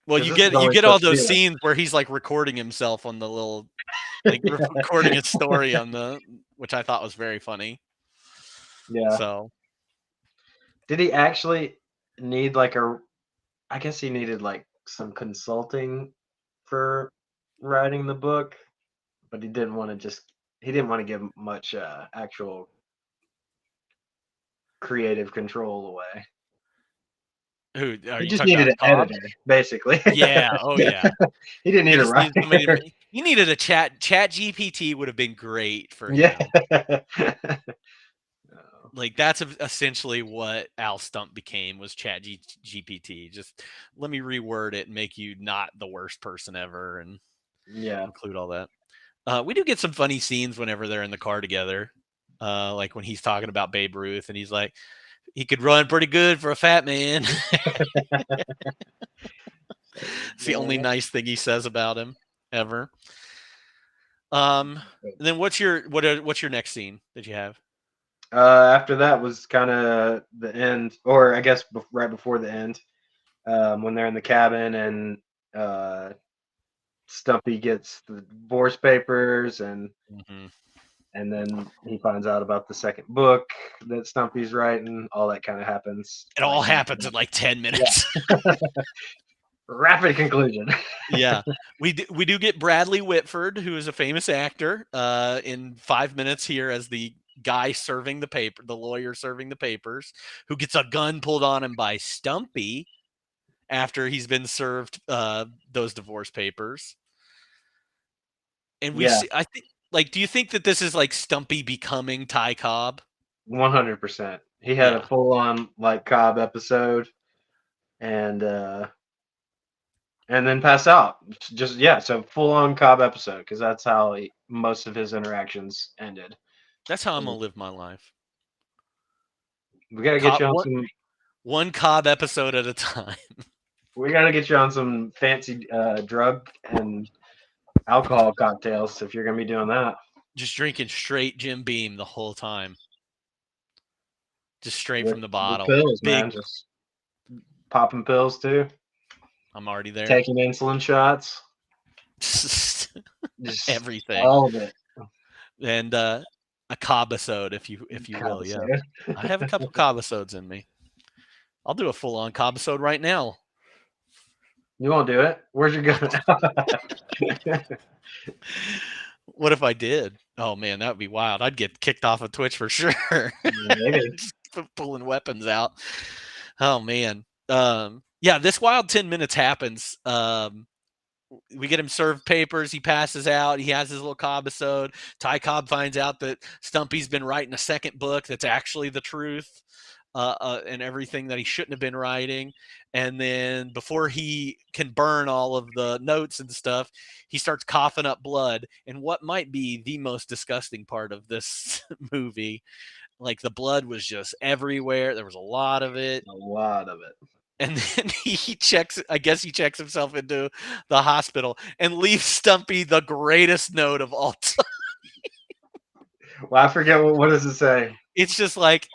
Well, 'Cause you this is get only all supposed to be those like scenes where he's like recording himself on the little like recording a story on the, which I thought was very funny. yeah. So Did he actually need like a? I guess he needed like some consulting for writing the book, but he didn't want to just. He didn't want to give much actual creative control away. who are He you just talking needed about? an Cobb? editor, basically. Yeah. Oh yeah. He didn't He need a just needed somebody writer. to. He needed a chat GPT would have been great for Yeah. him. Like that's essentially what Al Stump became, was Chat GPT. Just let me reword it and make you not the worst person ever, and Yeah. include all that. We do get some funny scenes whenever they're in the car together. Like when he's talking about Babe Ruth and he's like, he could run pretty good for a fat man. It's the only nice thing he says about him ever. Then what's your next scene that you have? After that was kind of the end, or I guess right before the end, when they're in the cabin and uh, Stumpy gets the divorce papers, Mm-hmm. and then he finds out about the second book that Stumpy's writing. All that kind of happens. It all happens in like 10 minutes. Rapid conclusion. Yeah, we do get Bradley Whitford, who is a famous actor, in 5 minutes here as the guy serving the paper, the lawyer serving the papers, who gets a gun pulled on him by Stumpy after he's been served those divorce papers. And we Yeah, see, I think, like, do you think that this is like Stumpy becoming Ty Cobb? 100%. He had a Yeah, full-on like Cobb episode, and then pass out. Just yeah, so full-on Cobb episode because that's how most of his interactions ended. that's how I'm gonna live my life. We gotta get Cobb, you on some. one Cobb episode at a time. We gotta get you on some fancy drug and alcohol cocktails if you're gonna be doing that. Just drinking straight Jim Beam the whole time. Just straight from the With bottle. pills, Big. man. Just popping pills too. I'm already there. Taking insulin shots. Just Everything. all of it. And a Cobb-isode, if you will. Yeah, I have a couple Cobb-isodes in me. I'll do a full-on Cobb-isode right now. You won't do it. Where's your gun? What if I did? Oh man, that would be wild. I'd get kicked off of Twitch for sure. Maybe. Just pulling weapons out. Oh man. Yeah, this wild 10 minutes happens. We get him served papers. He passes out. He has his little Cobb-isode. Ty Cobb finds out that Stumpy's been writing a second book that's actually the truth. and everything that he shouldn't have been writing. And then before he can burn all of the notes and stuff, he starts coughing up blood. And what might be the most disgusting part of this movie, like the blood was just everywhere. There was a lot of it. A lot of it. And then he checks, I guess he checks himself into the hospital and leaves Stumpy the greatest note of all time. Well, I forget what does it say. It's just like,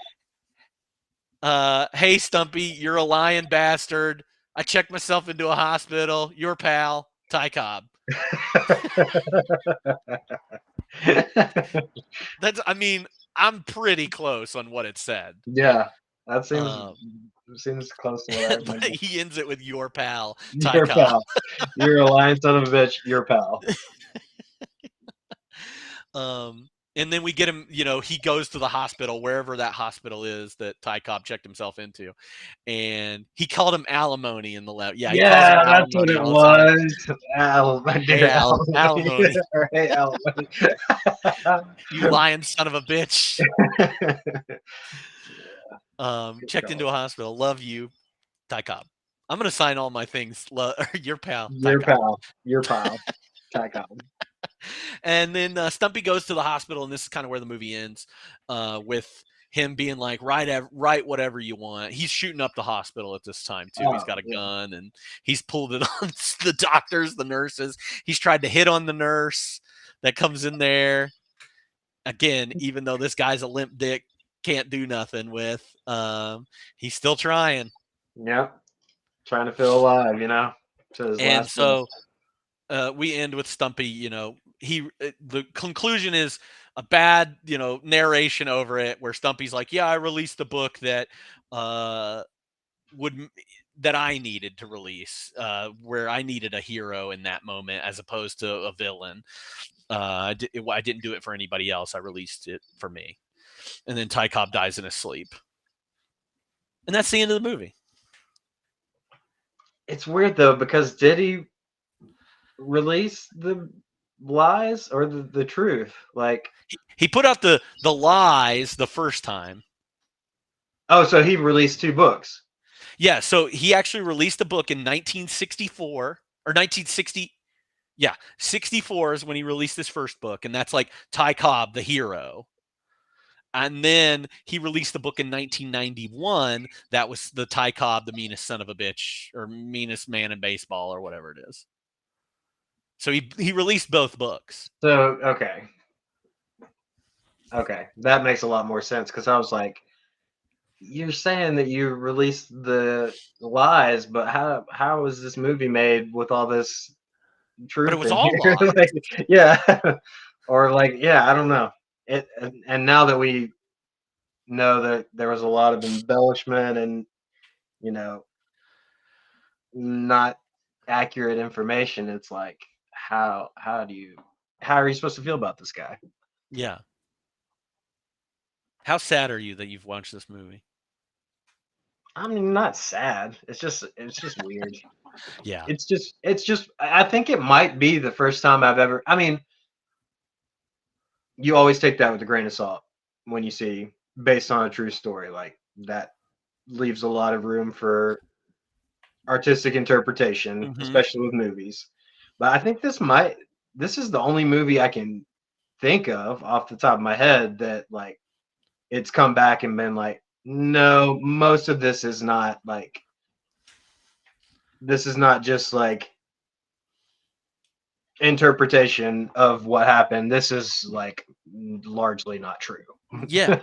hey, Stumpy, you're a lying bastard. I checked myself into a hospital. Your pal, Ty Cobb. I mean, I'm pretty close on what it said. Yeah, that seems close to what I remember. But he ends it with your pal, Ty Your Cobb. pal. You're a lying son of a bitch. Your pal. And then we get him, he goes to the hospital, wherever that hospital is that Ty Cobb checked himself into. And he called him alimony in the lab. Yeah, that's what it was. Alimony. Hey, alimony. You lying son of a bitch. Checked into a hospital. Love you, Ty Cobb. I'm going to sign all my things. Your pal. Your pal. Ty Cobb. And then Stumpy goes to the hospital, and this is kind of where the movie ends, with him being like, write whatever you want. He's shooting up the hospital at this time, too. He's got a gun, and he's pulled it on the doctors, the nurses. He's tried to hit on the nurse that comes in there. Again, even though this guy's a limp dick, can't do nothing with, he's still trying. Yep. Trying to feel alive, And so we end with Stumpy, the conclusion is a bad, narration over it where Stumpy's like, yeah, I released the book that that I needed to release, where I needed a hero in that moment as opposed to a villain. I didn't do it for anybody else. I released it for me. And then Ty Cobb dies in his sleep. And that's the end of the movie. It's weird though, because did he release the lies or the truth? Like, he put out the lies the first time. Oh, so he released 2 books. Yeah, so he actually released a book in 1964 or 1960. Yeah, 64 is when he released his first book, and that's like Ty Cobb, the hero. And then he released the book in 1991. That was the Ty Cobb, the meanest son of a bitch, or meanest man in baseball, or whatever it is. So he released both books. So, okay. That makes a lot more sense, because I was like, you're saying that you released the lies, but how was this movie made with all this truth? But it was all lies. Like, yeah. Or like, yeah, I don't know. And now that we know that there was a lot of embellishment and, not accurate information, it's like, how are you supposed to feel about this guy? Yeah. How sad are you that you've watched this movie? I mean, not sad. It's just weird. Yeah. It's just I think it might be the first time I've ever, I mean, you always take that with a grain of salt when you see based on a true story. Like, that leaves a lot of room for artistic interpretation, especially with movies. But I think this is the only movie I can think of off the top of my head that, like, it's come back and been like, no, most of this is not like, this is not just like interpretation of what happened. This is like largely not true. Yeah.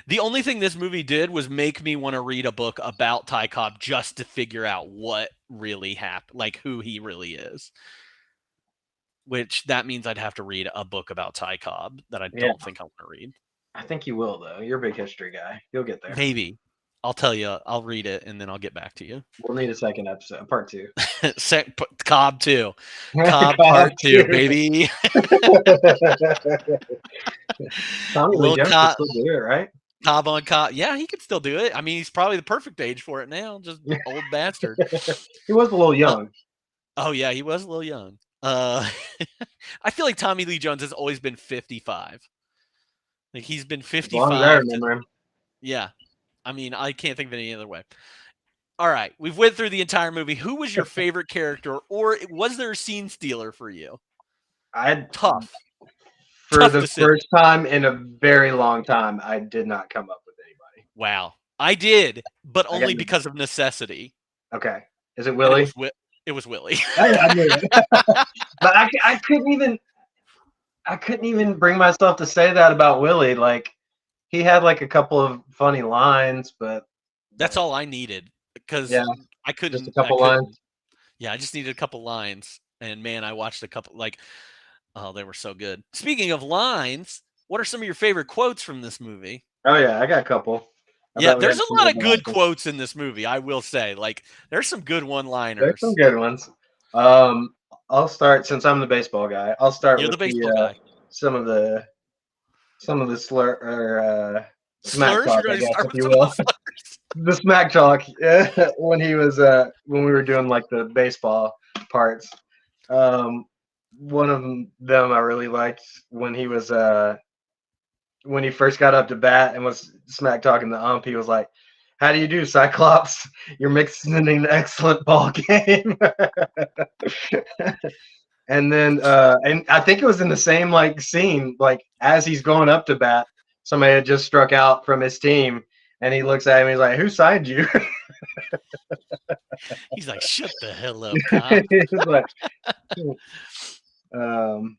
The only thing this movie did was make me want to read a book about Ty Cobb just to figure out what really happened, like who he really is. Which that means I'd have to read a book about Ty Cobb that I don't think I want to read. I think you will, though. You're a big history guy. You'll get there. Maybe. I'll tell you. I'll read it and then I'll get back to you. We'll need a second episode, part 2. Cobb 2. Cobb part 2, baby. Tommy Lee Jones can still do it, right? Cobb on Cobb. Yeah, he could still do it. I mean, he's probably the perfect age for it now. Just old bastard. He was a little young. Oh, yeah, he was a little young. I feel like Tommy Lee Jones has always been 55. Like, he's been 55. As long as I remember him. Yeah. I mean, I can't think of any other way. All right, we've went through the entire movie. Who was your favorite character, or was there a scene stealer for you? I Tough, For tough the decision. first time in a very long time, I did not come up with anybody. Wow, I did, but I got only because of necessity. okay. Is it And Willie? it was Willie. I knew it. But I couldn't even bring myself to say that about Willie. Like he had like a couple of funny lines, That's but all I needed because yeah, I just a couldn't. I couple couldn't. lines. Yeah, I just needed a couple lines, and man, I watched a couple. Like, oh, they were so good. Speaking of lines, what are some of your favorite quotes from this movie? Oh yeah, I got a couple. I Yeah, bet we there's have a some lot good of good ones. quotes in this movie. I will say, like, there's some good There's some one-liners. good ones. Um, I'll start since I'm the baseball guy. I'll start You're with the baseball guy. some of the some of the slur or smack Slurs? You're talk, I going to guess, start if with you some of will. the slurs? The smack talk when he was when we were doing like the baseball parts. Um, one of them I really liked when he was when he first got up to bat and was smack talking the ump. He was like, "How do you do, Cyclops? You're mixing in an excellent ball game." And then and I think it was in the same like scene, like as he's going up to bat, somebody had just struck out from his team, and he looks at him, he's like, "Who signed you?" He's like, shut the hell up, Cobb. He's like, um,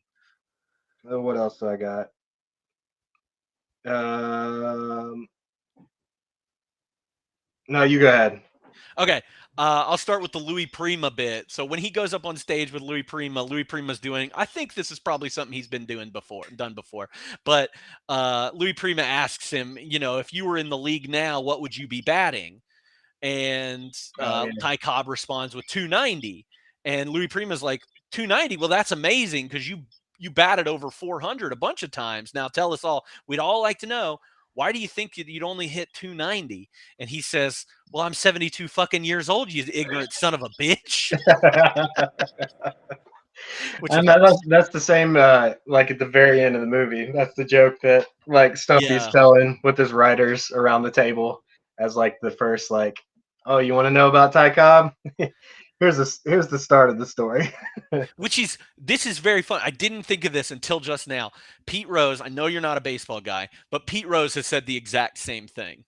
what else do I got? Um, no, you go ahead. Okay, I'll start with the Louis Prima bit. So when he goes up on stage with Louis Prima's doing. I think this is probably something he's been done before. But Louis Prima asks him, you know, if you were in the league now, what would you be batting? And Oh yeah. Ty Cobb responds with 290, and Louis Prima's like 290. Well, that's amazing because you batted over 400 a bunch of times. Now tell us all. We'd all like to know, why do you think you'd only hit 290? And he says, well, I'm 72 fucking years old, you ignorant son of a bitch. Which And is that's the same like at the very end of the movie. That's the joke that like Stumpy's yeah. telling with his writers around the table as like the first like, oh, you want to know about Ty Cobb? Here's the start of the story. This is very fun. I didn't think of this until just now. Pete Rose, I know you're not a baseball guy, but Pete Rose has said the exact same thing.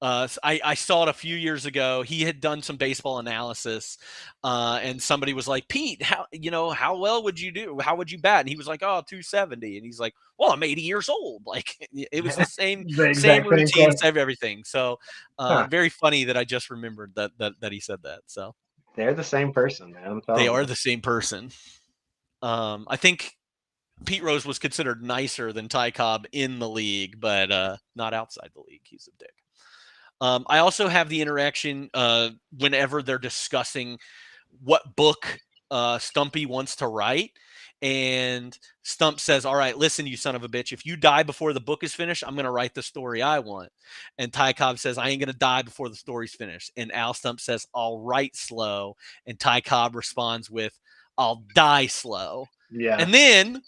I saw it a few years ago. He had done some baseball analysis, and somebody was like, "Pete, how well would you do? How would you bat?" And he was like, "Oh, 270." And he's like, "Well, I'm 80 years old." Like it was the The same exact same routine, question. same everything. So Huh. very funny that I just remembered that he said that. So They're the same person, man. I'm they telling are you. the same person. I think Pete Rose was considered nicer than Ty Cobb in the league, but not outside the league. He's a dick. I also have the interaction whenever they're discussing what book Stumpy wants to write. And Stump says, all right, listen, you son of a bitch. If you die before the book is finished, I'm going to write the story I want. And Ty Cobb says, I ain't going to die before the story's finished. And Al Stump says, I'll write slow. And Ty Cobb responds with, I'll die slow. Yeah. And then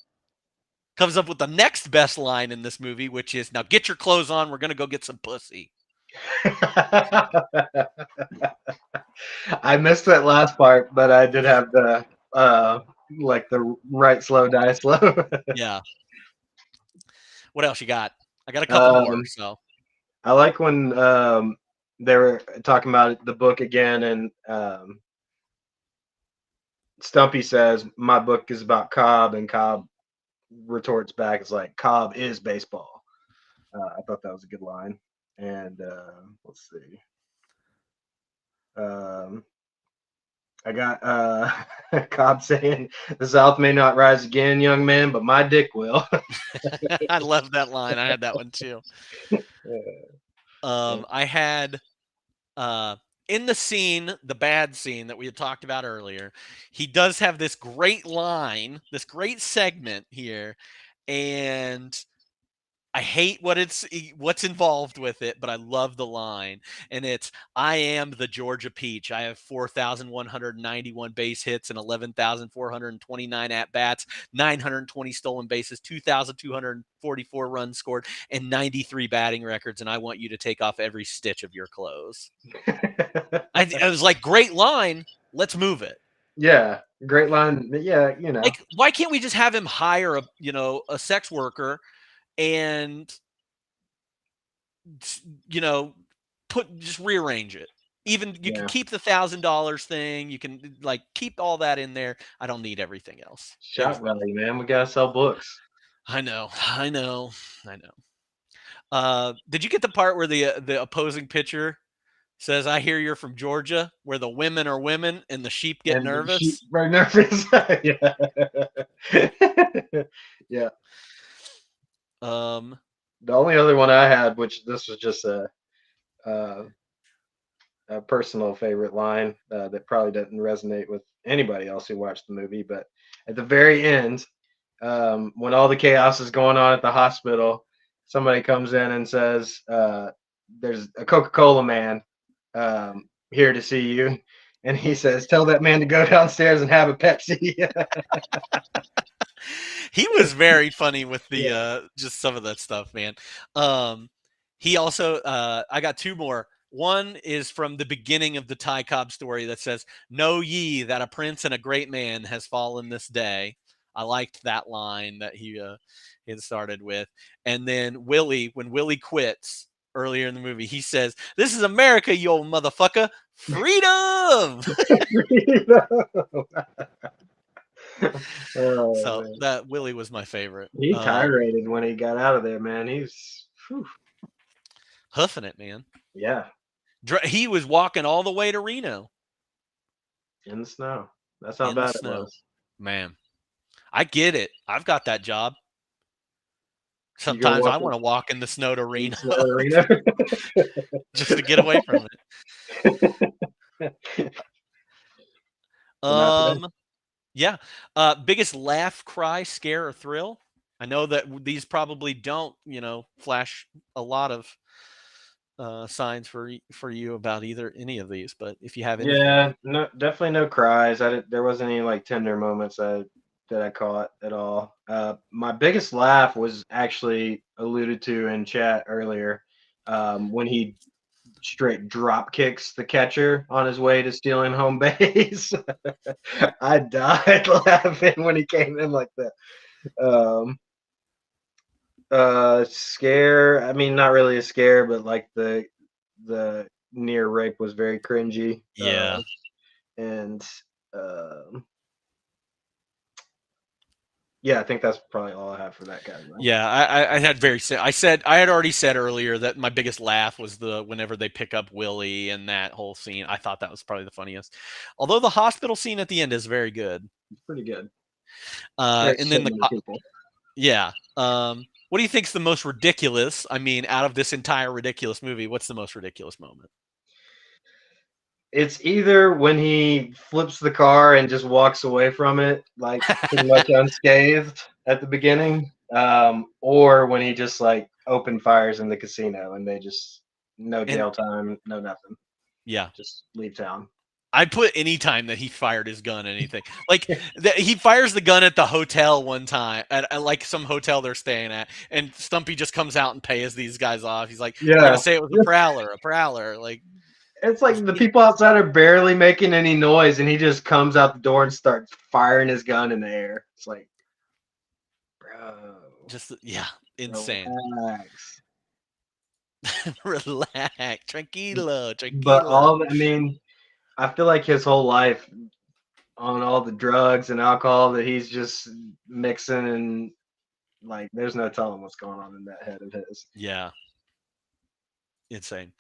comes up with the next best line in this movie, which is, now get your clothes on. We're going to go get some pussy. I missed that last part, but I did have the like the right slow die slow. Yeah. What else you got? I got a couple more. um, So I like when they were talking about the book again, and Stumpy says, "My book is about Cobb," and Cobb retorts back, "It's like Cobb is baseball." I thought that was a good line. And let's see. Um, I got Cobb saying, "The South may not rise again, young man, but my dick will." I love that line. I had that one too. I had in the scene, the bad scene that we had talked about earlier, he does have this great line, this great segment here, and I hate what's involved with it, but I love the line, and it's "I am the Georgia Peach. I have 4,191 base hits and 11,429 at bats, 920 stolen bases, 2,244 runs scored, and 93 batting records. And I want you to take off every stitch of your clothes." I was like, great line. Let's move it. Yeah, great line. Yeah, Like, why can't we just have him hire a sex worker and just rearrange it? Even you can Yeah. keep the $1,000 thing. You can like keep all that in there. I don't need everything else. It was Shock rough. value, man. We gotta sell books. I know. Did you get the part where the opposing pitcher says, "I hear you're from Georgia, where the women are women and the sheep get And she nervous"? very nervous. Yeah. Yeah. Um, The only other one I had, which this was just uh, a personal favorite line that probably doesn't resonate with anybody else who watched the movie, but at the very end, when all the chaos is going on at the hospital, somebody comes in and says, "There's a Coca-Cola man here to see you," and he says, "Tell that man to go downstairs and have a Pepsi." he was very funny with the Yeah. just some of that stuff, man. He also I got two more. One is from the beginning of the Ty Cobb story that says, "Know ye that a prince and a great man has fallen this day." I liked that line that he had started with. And then when Willie quits earlier in the movie, he says, "This is America, you old motherfucker. Freedom." Oh So man. that Willie was my favorite. He tirade when he got out of there, man. He's whew, Hoofing it, man. yeah, He was walking all the way to Reno in the snow. That's how in the bad it snow. was. Man, I get it. I've got that job. You go Sometimes I walk want to walk in the snow to in the Reno snow arena. just to get away from it. But not today. Yeah. Biggest laugh, cry, scare, or thrill? I know that these probably don't, flash a lot of signs for you about any of these, but if you have anything. Yeah, no, definitely no cries. There wasn't any like tender moments that I caught at all. My biggest laugh was actually alluded to in chat earlier, when he straight drop kicks the catcher on his way to stealing home base. I died laughing when he came in like that. Um, scare. I mean, not really a scare, but like the near rape was very cringy. Yeah. And um, yeah, I think that's probably all I have for that category. Yeah, I had I had already said earlier that my biggest laugh was whenever they pick up Willie and that whole scene. I thought that was probably the funniest. Although the hospital scene at the end is very good. It's pretty good. Very And then similar people. yeah. What do you think's the most ridiculous? I mean, out of this entire ridiculous movie, what's the most ridiculous moment? It's either when he flips the car and just walks away from it, like pretty much unscathed at the beginning, or when he just like open fires in the casino and they just no jail time, no nothing, Yeah. just leave town. I put any time that he fired his gun, anything like that. He fires the gun at the hotel one time at like some hotel they're staying at, and Stumpy just comes out and pays these guys off. He's like, "You Yeah, gotta say it was a prowler." Like, it's like the people outside are barely making any noise, and he just comes out the door and starts firing his gun in the air. It's like, bro, just insane. relax. Relax, tranquilo. But I mean, I feel like his whole life on all the drugs and alcohol that he's just mixing, and like there's no telling what's going on in that head of his. Yeah, insane.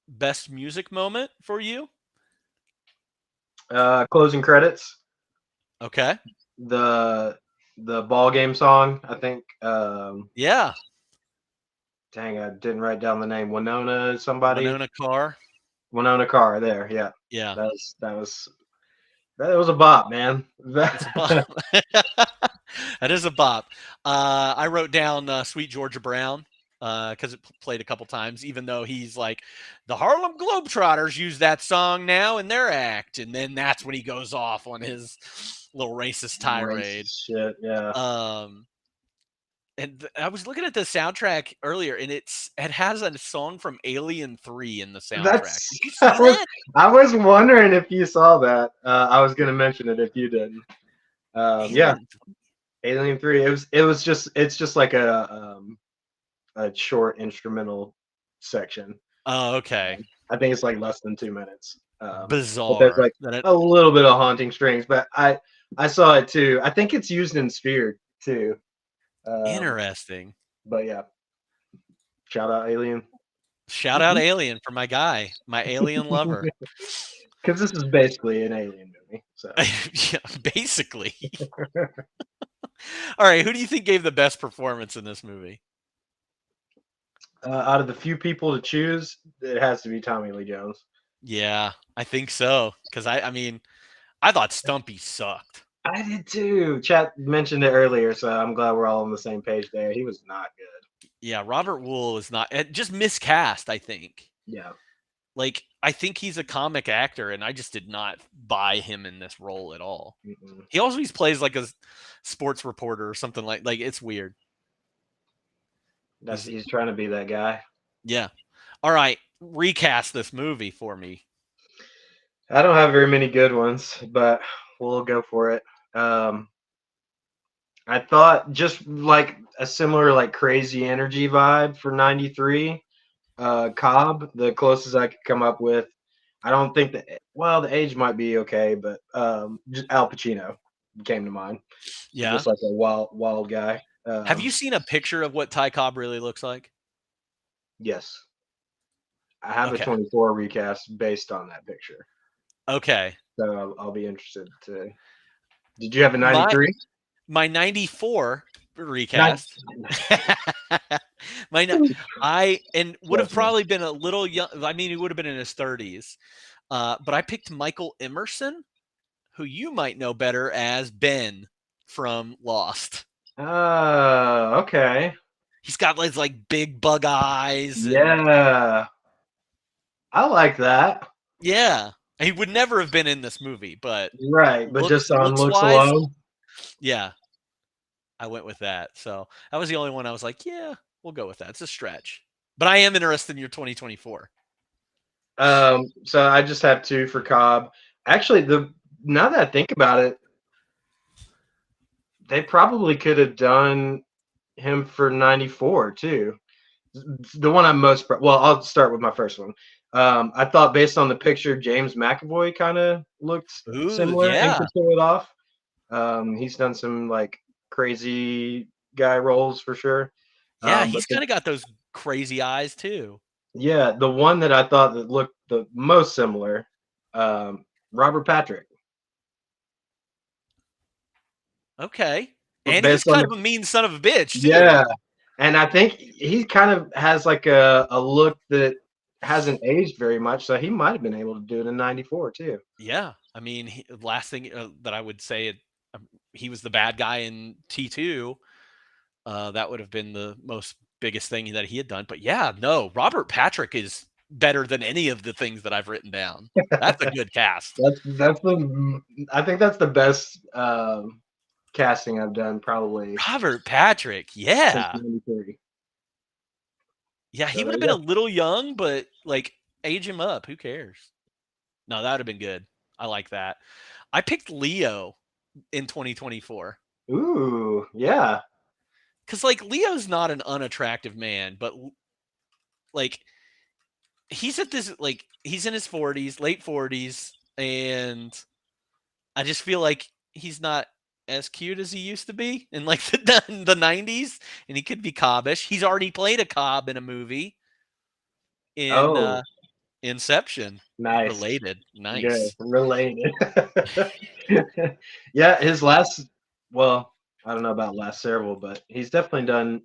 Best music moment for you? Closing credits. Okay. The ball game song, I think. Yeah. Dang, I didn't write down the name. Winona somebody. Winona Carr. Winona Carr. There, yeah. Yeah. That was That was a bop, man. It's a bop. That is a bop. I wrote down Sweet Georgia Brown because it played a couple times, even though he's like, the Harlem Globetrotters use that song now in their act. And then that's when he goes off on his little racist tirade. Racist shit, yeah. I was looking at the soundtrack earlier, and it has a song from Alien 3 in the soundtrack. That's Did you see that? I was wondering if you saw that. I was gonna mention it if you didn't. Yeah, Alien 3. It's just like a short instrumental section. Oh, okay. I think it's like less than 2 minutes. But Bizarre. there's like a little bit of haunting strings, but I saw it too. I think it's used in Sphere too. Interesting. But yeah, shout out Alien. Shout out Alien for my guy, my alien lover. Because this is basically an Alien movie. So Yeah, basically. All right, who do you think gave the best performance in this movie? out of the few people to choose, it has to be Tommy Lee Jones. Yeah, I think so. Because I mean, I thought Stumpy sucked. I did too. Chat mentioned it earlier, so I'm glad we're all on the same page there. He was not good. Yeah, Robert Wool is not just miscast, I think. Yeah. Like, I think he's a comic actor, and I just did not buy him in this role at all. Mm-mm. He always plays like a sports reporter or something like it's weird. He's trying to be that guy. Yeah. All right, recast this movie for me. I don't have very many good ones, but we'll go for it. I thought just like a similar like crazy energy vibe for 93. Cobb, the closest I could come up with. I don't think that the age might be okay, but just Al Pacino came to mind. Yeah. Just like a wild guy. Have you seen a picture of what Ty Cobb really looks like? Yes. I have Okay. a 24 recast based on that picture. Okay. So I'll be interested to. Did you have a 93? My 94 recast. I would have probably been a little young. I mean, he would have been in his 30s. But I picked Michael Emerson, who you might know better as Ben from Lost. Okay. He's got his like big bug eyes. Yeah. I like that. Yeah. He would never have been in this movie, but right. But just on looks alone. Yeah. I went with that. So that was the only one I was like, yeah, we'll go with that. It's a stretch. But I am interested in your 2024. So I just have two for Cobb. Actually, now that I think about it, they probably could have done him for 94 too. The one I'm most I'll start with my first one. I thought based on the picture, James McAvoy kind of looked similar and could pull it off. He's done some like crazy guy roles for sure. Yeah, he's kind of got those crazy eyes too. Yeah, the one that I thought that looked the most similar, Robert Patrick. Okay. And he's kind of a mean son of a bitch, too. Yeah. And I think he kind of has like a look that hasn't aged very much, so he might have been able to do it in 94 too. Yeah. I mean, last thing that I would say, he was the bad guy in T2. That would have been the biggest thing that he had done. But yeah, no, Robert Patrick is better than any of the things that I've written down. That's a good cast. I think that's the best casting I've done probably. Robert Patrick, yeah. Yeah, he would have been a little young, but like age him up. Who cares? No, that would have been good. I like that. I picked Leo in 2024. Ooh, yeah. Because like Leo's not an unattractive man, but like he's at this he's in his 40s, late 40s, and I just feel like he's not as cute as he used to be in like the 90s, and he could be Cobbish. He's already played a Cobb in a movie in Inception. Nice. Related. Nice. Good. Related. Yeah, his last I don't know about last several, but he's definitely done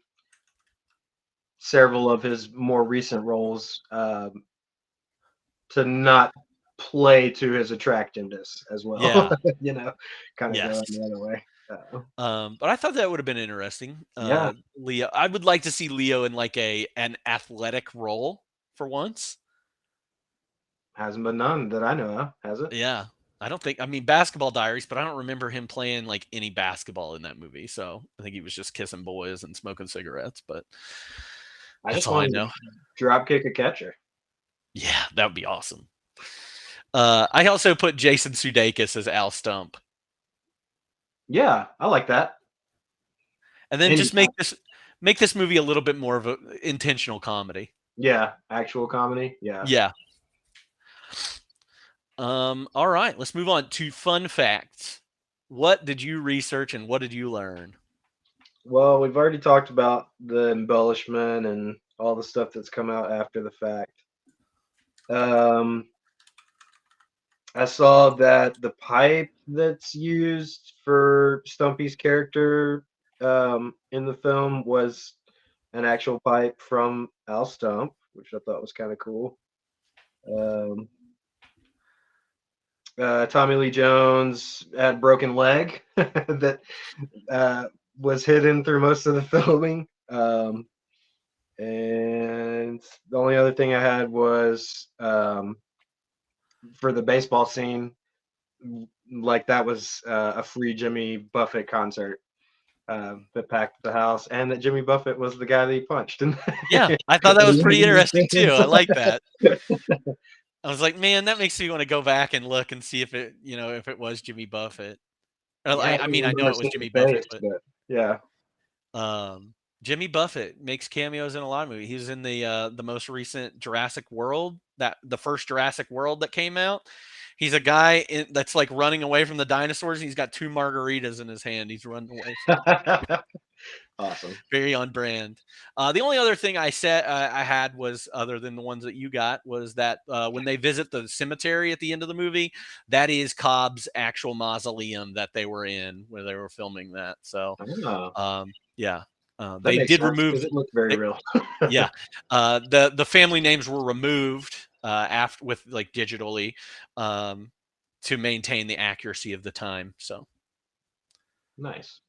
several of his more recent roles to not play to his attractiveness as well. Yeah. You know, kind of Yes. going the other way. But I thought that would have been interesting. Yeah. Leo, I would like to see Leo in like an athletic role for once. Hasn't been none that I know of, has it? Yeah. I don't think, I mean, Basketball Diaries, but I don't remember him playing like any basketball in that movie. So I think he was just kissing boys and smoking cigarettes, but I that's just all I wanted know. to drop kick a catcher. Yeah, that would be awesome. I also put Jason Sudeikis as Al Stump. Yeah, I like that. And then just Anytime. make this movie a little bit more of a intentional comedy. Yeah, actual comedy. Yeah. Yeah. All right, let's move on to fun facts. What did you research and what did you learn? Well, we've already talked about the embellishment and all the stuff that's come out after the fact. I saw that the pipe that's used for Stumpy's character in the film was an actual pipe from Al Stump, which I thought was kind of cool. Um, Tommy Lee Jones had a broken leg that was hidden through most of the filming. And the only other thing I had was for the baseball scene, like that was a free Jimmy Buffett concert that packed the house, and that Jimmy Buffett was the guy that he punched. Yeah, I thought that was pretty interesting too. I like that. I was like, man, that makes me want to go back and look and see if it, if it was Jimmy Buffett. Yeah, I mean, I know it was Jimmy Buffett, but yeah. Jimmy Buffett makes cameos in a lot of movies. He was in the most recent Jurassic World, the first Jurassic World that came out. He's a guy that's like running away from the dinosaurs. And he's got 2 margaritas in his hand. He's running away. Awesome. Very on brand. The only other thing I said I had was, other than the ones that you got, was that when they visit the cemetery at the end of the movie, that is Cobb's actual mausoleum that they were in where they were filming that. So, yeah. They did remove. It looked very real. Yeah, the family names were removed after with like digitally to maintain the accuracy of the time. So nice.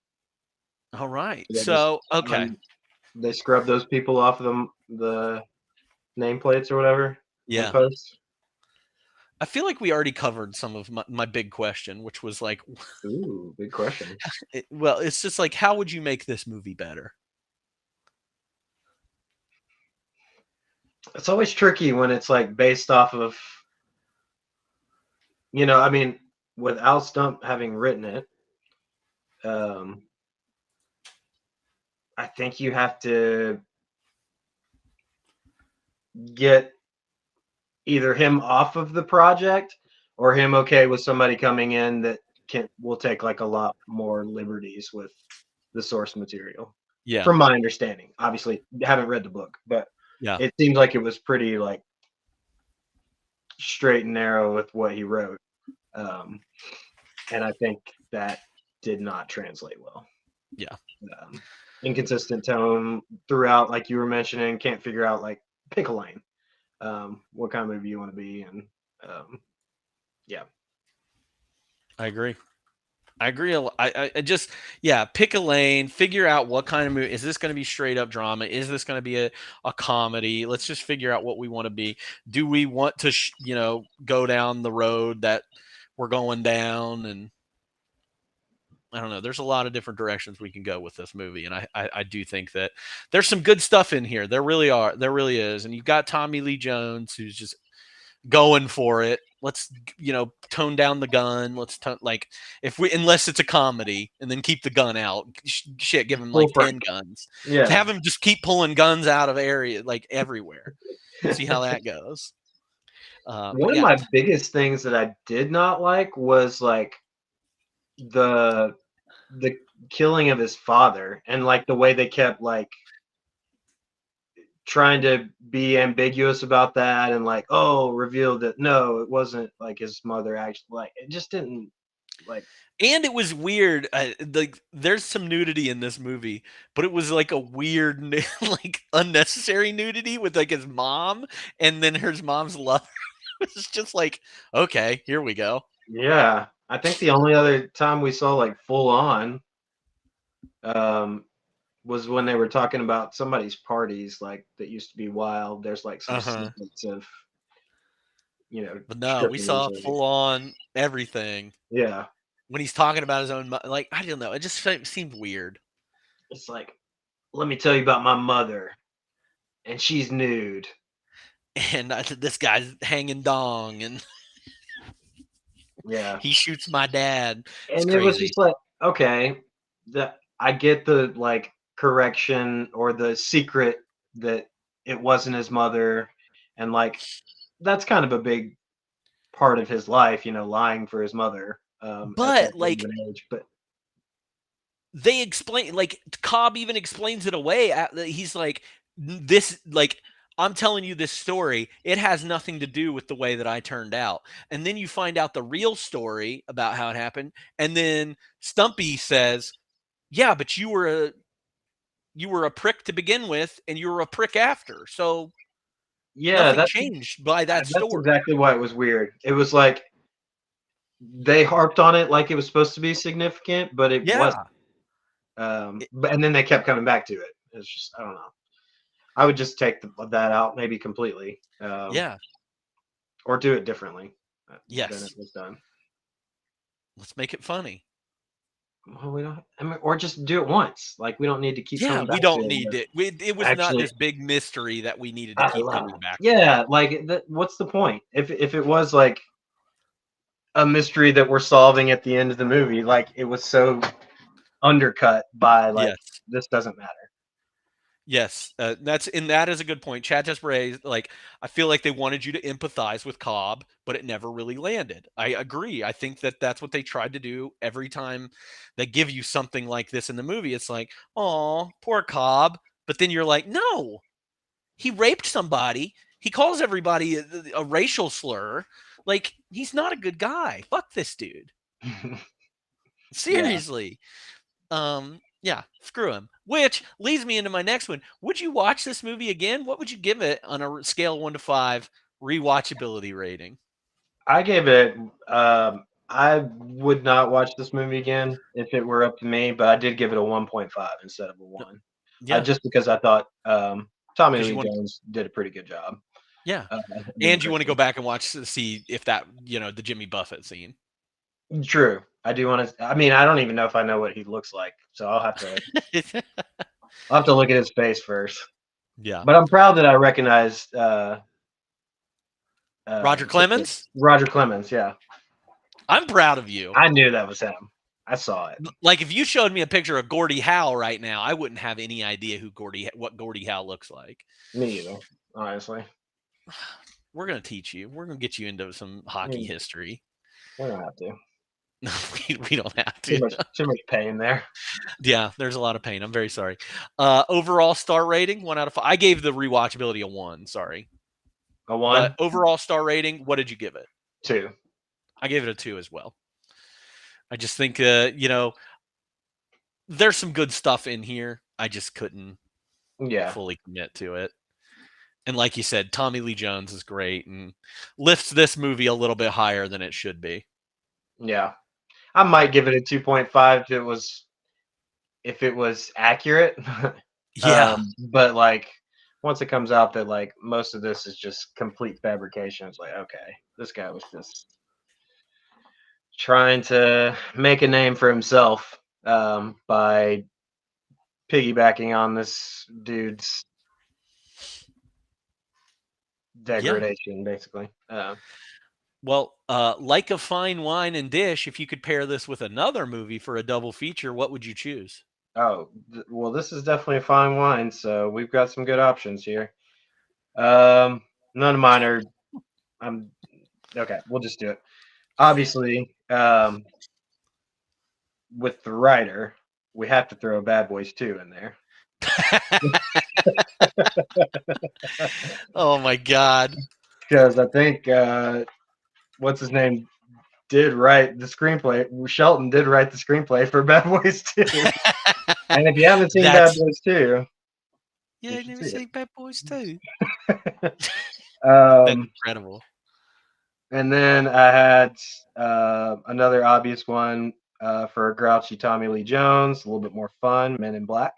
All right. Yeah, So okay, they scrubbed those people off of the nameplates or whatever. Yeah. Posts. I feel like we already covered some of my big question, which was like, ooh, big question. Well, it's just like, how would you make this movie better? It's always tricky when it's like based off of, I mean, with Al Stump having written it, I think you have to get either him off of the project or him okay with somebody coming in that will take like a lot more liberties with the source material. Yeah. From my understanding. Obviously, haven't read the book, but yeah, it seems like it was pretty like straight and narrow with what he wrote. And I think that did not translate well. Yeah. Inconsistent tone throughout, like you were mentioning, can't figure out, like, pick a lane. What kind of movie you want to be, and yeah. I agree. I just, pick a lane, figure out what kind of movie. Is this going to be straight up drama? Is this going to be a comedy? Let's just figure out what we want to be. Do we want to, go down the road that we're going down? And I don't know. There's a lot of different directions we can go with this movie. And I do think that there's some good stuff in here. There really are. There really is. And you've got Tommy Lee Jones, who's just going for it. Let's, tone down the gun. Let's unless it's a comedy, and then keep the gun out. Shit, give him like 10 guns. Yeah. Have him just keep pulling guns out of area, like everywhere. See how that goes. One of my biggest things that I did not like was like the killing of his father, and like the way they kept like trying to be ambiguous about that, and like, revealed that no, it wasn't like his mother actually, like, it just didn't like. And it was weird. Like, there's some nudity in this movie, but it was like a weird, like unnecessary nudity with like his mom, and then his mom's lover. It's just like, okay, here we go. Yeah, I think the only other time we saw like full on was when they were talking about somebody's parties like that used to be wild. There's like some Uh-huh. snippets of But no, we strippers. saw full on everything Yeah, when he's talking about his own. Like, I don't know. It just seemed weird. it's like, let me tell you about my mother, and she's nude. And this guy's hanging dong, and Yeah, he shoots my dad. It's and it was crazy. just like, okay, I get the like correction or the secret that it wasn't his mother, and like that's kind of a big part of his life, lying for his mother at that But young of like, an age. But they explain, like Cobb even explains it away. He's like, this, like, I'm telling you this story. It has nothing to do with the way that I turned out. And then you find out the real story about how it happened. And then Stumpy says, yeah, but you were a prick to begin with, and you were a prick after. So yeah, nothing changed by that that's story. exactly why it was weird. It was like they harped on it like it was supposed to be significant, but it wasn't. Yeah. But and then they kept coming back to it. It's just I don't know. I would just take that out maybe completely, Yeah. or do it differently than it Yes. was done. Let's make it funny. Well, we don't. I mean, or just do it once. Like we don't need to keep Yeah, coming we back to don't it. need it. It was not Actually, this big mystery that we needed to keep coming back to. yeah, like what's the point? If it was like a mystery that we're solving at the end of the movie, like it was so undercut by like Yes. this doesn't matter. Yes, that is a good point. Chad just raised, like, I feel like they wanted you to empathize with Cobb, but it never really landed. I agree. I think that that's what they tried to do every time they give you something like this in the movie. It's like, oh, poor Cobb. But then you're like, no, he raped somebody. He calls everybody a racial slur. Like, he's not a good guy. Fuck this dude. Yeah, Seriously. Yeah, screw him. Which leads me into my next one. Would you watch this movie again? What would you give it on a scale of 1 to 5 rewatchability rating? I gave it. I would not watch this movie again if it were up to me, but I did give it a 1.5 instead of a No, one. yeah, Just because I thought Tommy because you Lee want Jones did a pretty good job. yeah, Being and you want to go Christian. back and watch to see if that, the Jimmy Buffett scene. True. I do want to. I mean, I don't even know if I know what he looks like, so I'll have to. I'll have to look at his face first. Yeah. But I'm proud that I recognized Roger Clemens, Roger Clemens. Yeah, I'm proud of you. I knew that was him. I saw it. Like, if you showed me a picture of Gordie Howe right now, I wouldn't have any idea what Gordie Howe looks like. Me either, honestly. We're going to teach you. We're going to get you into some hockey history. We don't have to. No, we don't have to. Too much pain there. Yeah, there's a lot of pain. I'm very sorry. Overall star rating, 1 out of 5. I gave the rewatchability a 1. Sorry, A 1, but overall star rating, what did you give it? 2. I gave it a 2 as well. I just think, there's some good stuff in here. I just couldn't fully commit to it. And like you said, Tommy Lee Jones is great and lifts this movie a little bit higher than it should be. Yeah. I might give it a 2.5 if it was accurate. Yeah. But like once it comes out that like most of this is just complete fabrication, it's like, okay, this guy was just trying to make a name for himself by piggybacking on this dude's degradation, basically. Well, like a fine wine and dish, if you could pair this with another movie for a double feature, what would you choose? Oh, well, this is definitely a fine wine, so we've got some good options here. None of mine are. I'm okay. We'll just do it. Obviously, with the writer, we have to throw Bad Boys 2 in there. Oh my God! Because I think what's his name did write the screenplay. Shelton did write the screenplay for Bad Boys 2. And if you haven't seen Bad Boys 2, yeah, I never seen Bad Boys 2. That's incredible. And then I had another obvious one for grouchy Tommy Lee Jones, a little bit more fun, Men in Black.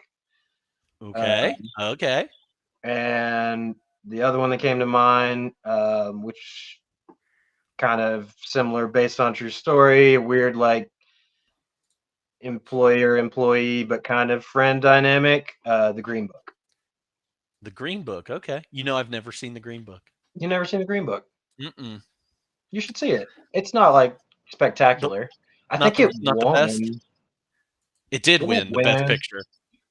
Okay. Okay. And the other one that came to mind, which kind of similar, based on true story, weird like employer employee, but kind of friend dynamic. The Green Book. The Green Book. Okay. I've never seen The Green Book. You never seen The Green Book? Mm-mm. You should see it. It's not like The, spectacular. I think it not the best. won. It did Did it win the best win? picture.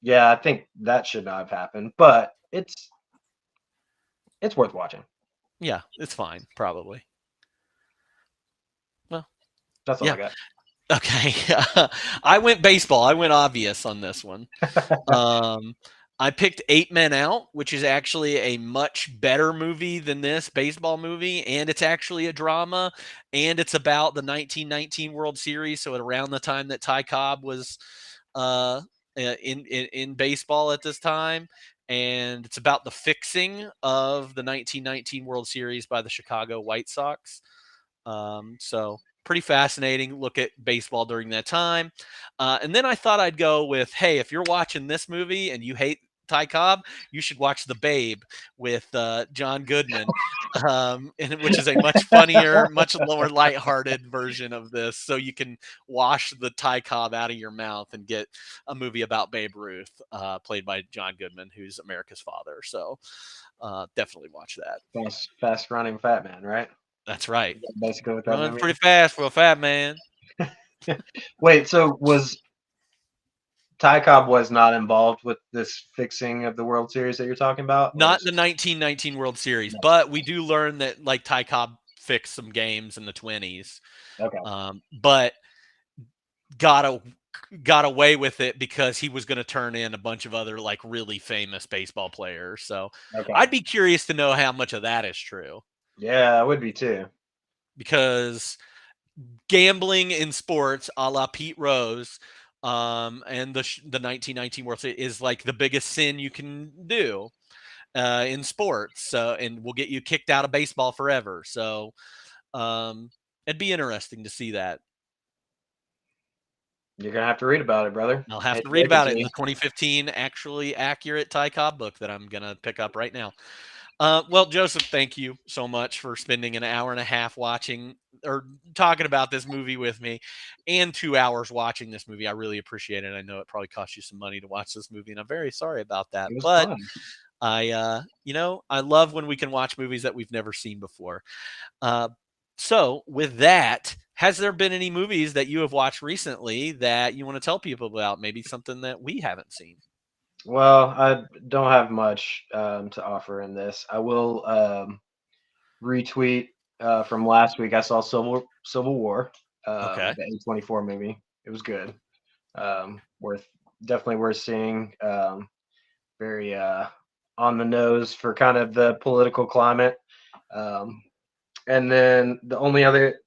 Yeah, I think that should not have happened, but it's worth watching. Yeah, it's fine, probably. Well, That's all yeah. I got. Okay. I went baseball. I went obvious on this one. I picked 8 Men Out, which is actually a much better movie than this baseball movie, and it's actually a drama, and it's about the 1919 World Series. So at around the time that Ty Cobb was in baseball at this time, and it's about the fixing of the 1919 World Series by the Chicago White Sox. So pretty fascinating look at baseball during that time. And then I thought I'd go with, hey, if you're watching this movie and you hate Ty Cobb, you should watch The Babe with John Goodman, which is a much funnier, much more lighthearted version of this. So you can wash the Ty Cobb out of your mouth and get a movie about Babe Ruth, played by John Goodman, who's America's father. So definitely watch that. Fast running fat man, right? That's right. Basically what that Runs movie pretty is. fast for a fat man. Wait, so was Ty Cobb was not involved with this fixing of the World Series that you're talking about? Or Not the 1919 World Series, but we do learn that like Ty Cobb fixed some games in the 20s, okay. but got away with it because he was going to turn in a bunch of other like really famous baseball players. So Okay. I'd be curious to know how much of that is true, Yeah, I would be too. because gambling in sports, a la Pete Rose, and the 1919 World Series is like the biggest sin you can do in sports. So, and will get you kicked out of baseball forever. So, it'd be interesting to see that. You're gonna have to read about it, brother. I'll have Hate to to read break it about to it in you. the 2015 actually accurate Ty Cobb book that I'm gonna pick up right now. Well, Joseph, thank you so much for spending an hour and a half watching or talking about this movie with me, and 2 hours watching this movie. I really appreciate it. I know it probably cost you some money to watch this movie, and I'm very sorry about that. It was But fun. I love when we can watch movies that we've never seen before. So with that, has there been any movies that you have watched recently that you want to tell people about? Maybe something that we haven't seen. Well, I don't have much to offer in this. I will retweet from last week. I saw Civil War, Okay. the A24 movie. It was good. Definitely worth seeing. Very on the nose for kind of the political climate. And then the only other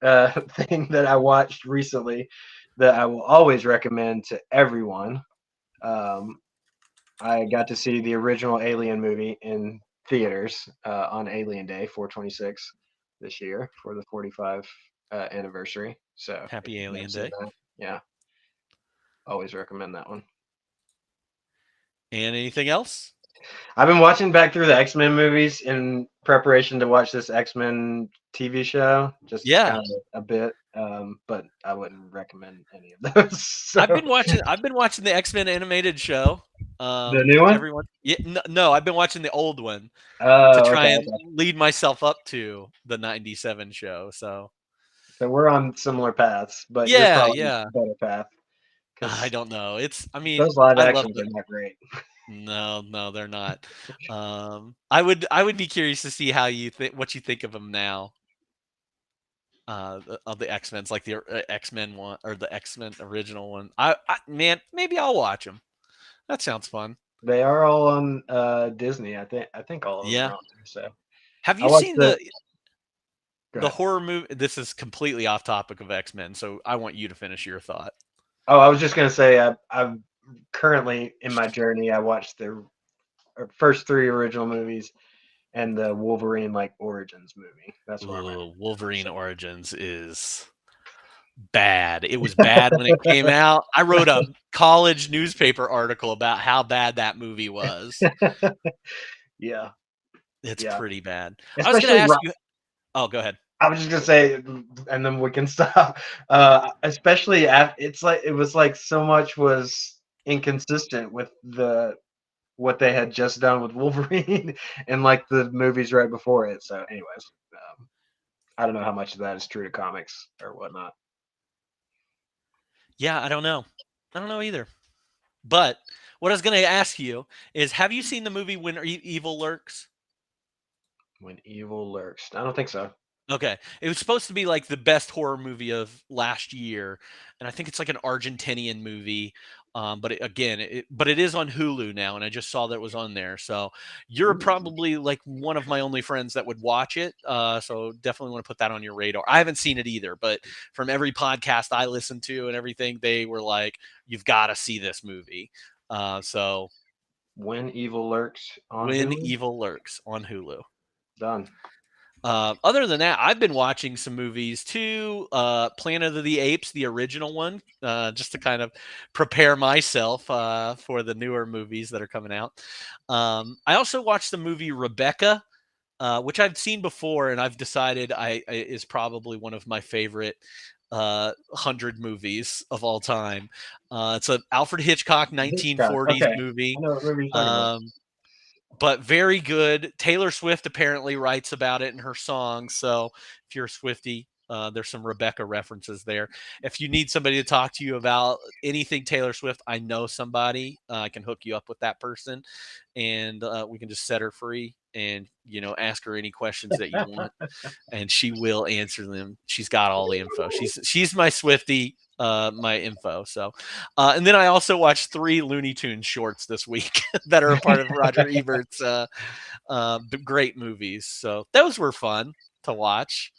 thing that I watched recently that I will always recommend to everyone. I got to see the original Alien movie in theaters on Alien Day 4/26 this year for the 45 anniversary. So if Happy you've never Alien seen Day. that, yeah, always recommend that one. And anything else? I've been watching back through the X-Men movies in preparation to watch this X-Men TV show, just Yeah. kind of a bit, but I wouldn't recommend any of those. So. I've been watching the X-Men animated show. The new one? Everyone, yeah, no, I've been watching the old one to Oh, try okay, and okay. lead myself up to the 97 show. So We're on similar paths, but you're yeah, probably yeah. a better path I because don't know. I mean, those live I love actions are not great. No, they're not. I would be curious to see how what you think of them now. Of the X-Men's, like the X-Men one or the X-Men original one. Man, maybe I'll watch them. That sounds fun. They are all on Disney. I think all of them Yeah. are on there. So Have I you watched seen Go the ahead. horror movie? This is completely off topic of X-Men, so I want you to finish your thought. Oh, I was just gonna say I'm currently in my journey. I watched the first three original movies, and the Wolverine like Origins movie. That's what I meant. Ooh, Wolverine Origins is bad. It was bad when it came out. I wrote a college newspaper article about how bad that movie was. Yeah, It's yeah. pretty bad. I was going to Especially ask you. Oh, go ahead. I was just gonna say, and then we can stop. Especially it's like it was like so much was inconsistent with what they had just done with Wolverine and like the movies right before it. So, anyways, I don't know how much of that is true to comics or whatnot. Yeah, I don't know. I don't know either. But what I was going to ask you is, have you seen the movie When Evil Lurks? When evil lurks, I don't think so. Okay. It was supposed to be like the best horror movie of last year, and I think it's like an Argentinian movie. But it is on Hulu now, and I just saw that it was on there. So you're Ooh. probably like one of my only friends that would watch it. So definitely want to put that on your radar. I haven't seen it either, but from every podcast I listen to and everything, they were like, "You've got to see this movie." So When evil lurks on When Hulu, Evil Lurks on Hulu. done. Other than that, I've been watching some movies too. Planet of the Apes, the original one, just to kind of prepare myself for the newer movies that are coming out. I also watched the movie Rebecca, which I've seen before, and I've decided I is probably one of my favorite 100 movies of all time. It's an Alfred Hitchcock Hitchcock. 1940s Okay, movie. I know what movie you're talking about. But very good. Taylor Swift apparently writes about it in her songs. So if you're a Swiftie, there's some Rebecca references there. If you need somebody to talk to you about anything Taylor Swift, I know somebody. I can hook you up with that person, and we can just set her free and ask her any questions that you want, and she will answer them. She's got all the info. She's my Swiftie, my info. So, and then I also watched 3 Looney Tunes shorts this week that are a part of Roger Ebert's great movies. So those were fun to watch,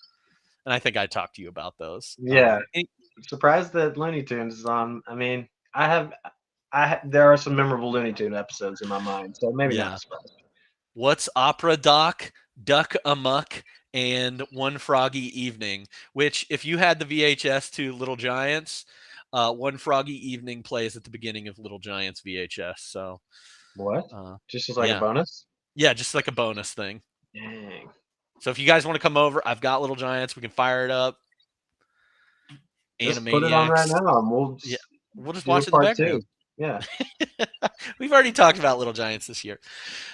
and I think I talked to you about those. Yeah, surprised that Looney Tunes is on. I mean, there are some memorable Looney Tune episodes in my mind, so maybe Yeah. not surprised. What's Opera Doc, Duck Amuck, and One Froggy Evening, which if you had the VHS to Little Giants, One Froggy Evening plays at the beginning of Little Giants VHS. So, What? uh, Just as like a yeah. bonus? Yeah, just like a bonus thing. Dang. So if you guys want to come over, I've got Little Giants. We can fire it up. Just put it on right Animaniacs. now, and we'll Yeah, just we'll just do watch a it in the part background. 2. Yeah. We've already talked about Little Giants this year.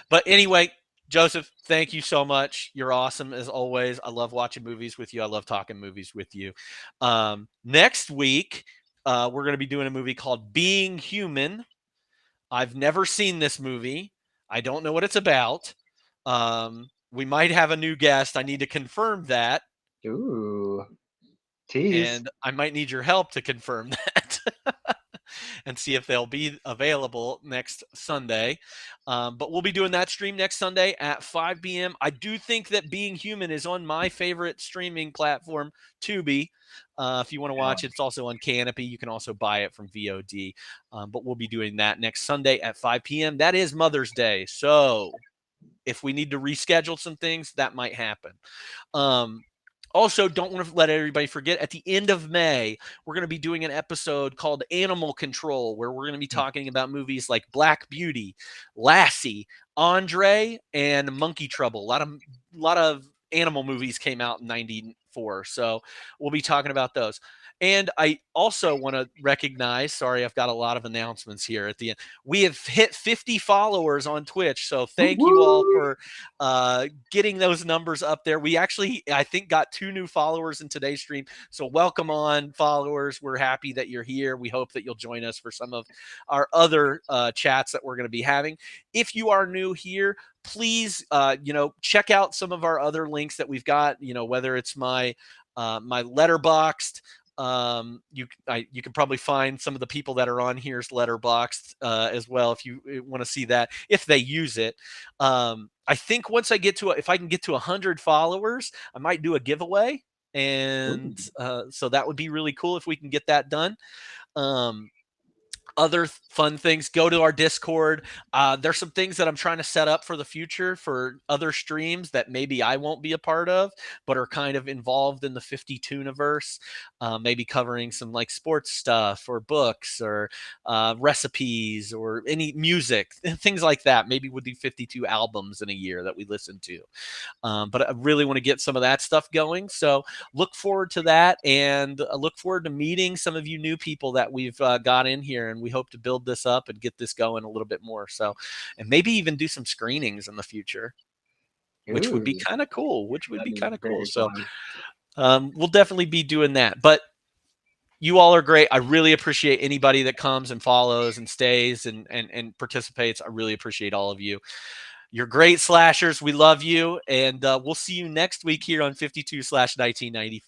But anyway, Joseph, thank you so much. You're awesome as always. I love watching movies with you. I love talking movies with you. Next week, we're going to be doing a movie called Being Human. I've never seen this movie. I don't know what it's about. We might have a new guest. I need to confirm that, Ooh. Tease. and I might need your help to confirm that. And see if they'll be available next Sunday. But we'll be doing that stream next Sunday at 5 p.m. I do think that Being Human is on my favorite streaming platform, Tubi. If you want to watch it, it's also on Canopy. You can also buy it from VOD. But we'll be doing that next Sunday at 5 p.m. That is Mother's Day. So if we need to reschedule some things, that might happen. Also, don't want to let everybody forget, at the end of May, we're going to be doing an episode called Animal Control, where we're going to be talking about movies like Black Beauty, Lassie, Andre, and Monkey Trouble. A lot of animal movies came out in 94, so we'll be talking about those. And I also want to recognize, sorry, I've got a lot of announcements here at the end. We have hit 50 followers on Twitch, so thank you all for getting those numbers up there. We actually, I think, got 2 new followers in today's stream. So welcome on, followers. We're happy that you're here. We hope that you'll join us for some of our other chats that we're going to be having. If you are new here, please, check out some of our other links that we've got. Whether it's my Letterboxd. You can probably find some of the people that are on here's Letterboxd as well if you want to see that, if they use it. I think once if I can get to 100 followers, I might do a giveaway, and so that would be really cool if we can get that done. other fun things, go to our Discord. There's some things that I'm trying to set up for the future for other streams that maybe I won't be a part of, but are kind of involved in the 52 universe. Maybe covering some like sports stuff or books or recipes or any music, things like that. Maybe we'll do 52 albums in a year that we listen to. But I really want to get some of that stuff going. So look forward to that, and look forward to meeting some of you new people that we've got in here, and we hope to build this up and get this going a little bit more. So, and maybe even do some screenings in the future, which would be Ooh, kind of cool. Which would that'd be kind of cool. very So, fun. we'll definitely be doing that. But you all are great. I really appreciate anybody that comes and follows and stays and participates. I really appreciate all of you. You're great slashers. We love you. And we'll see you next week here on 52/1994.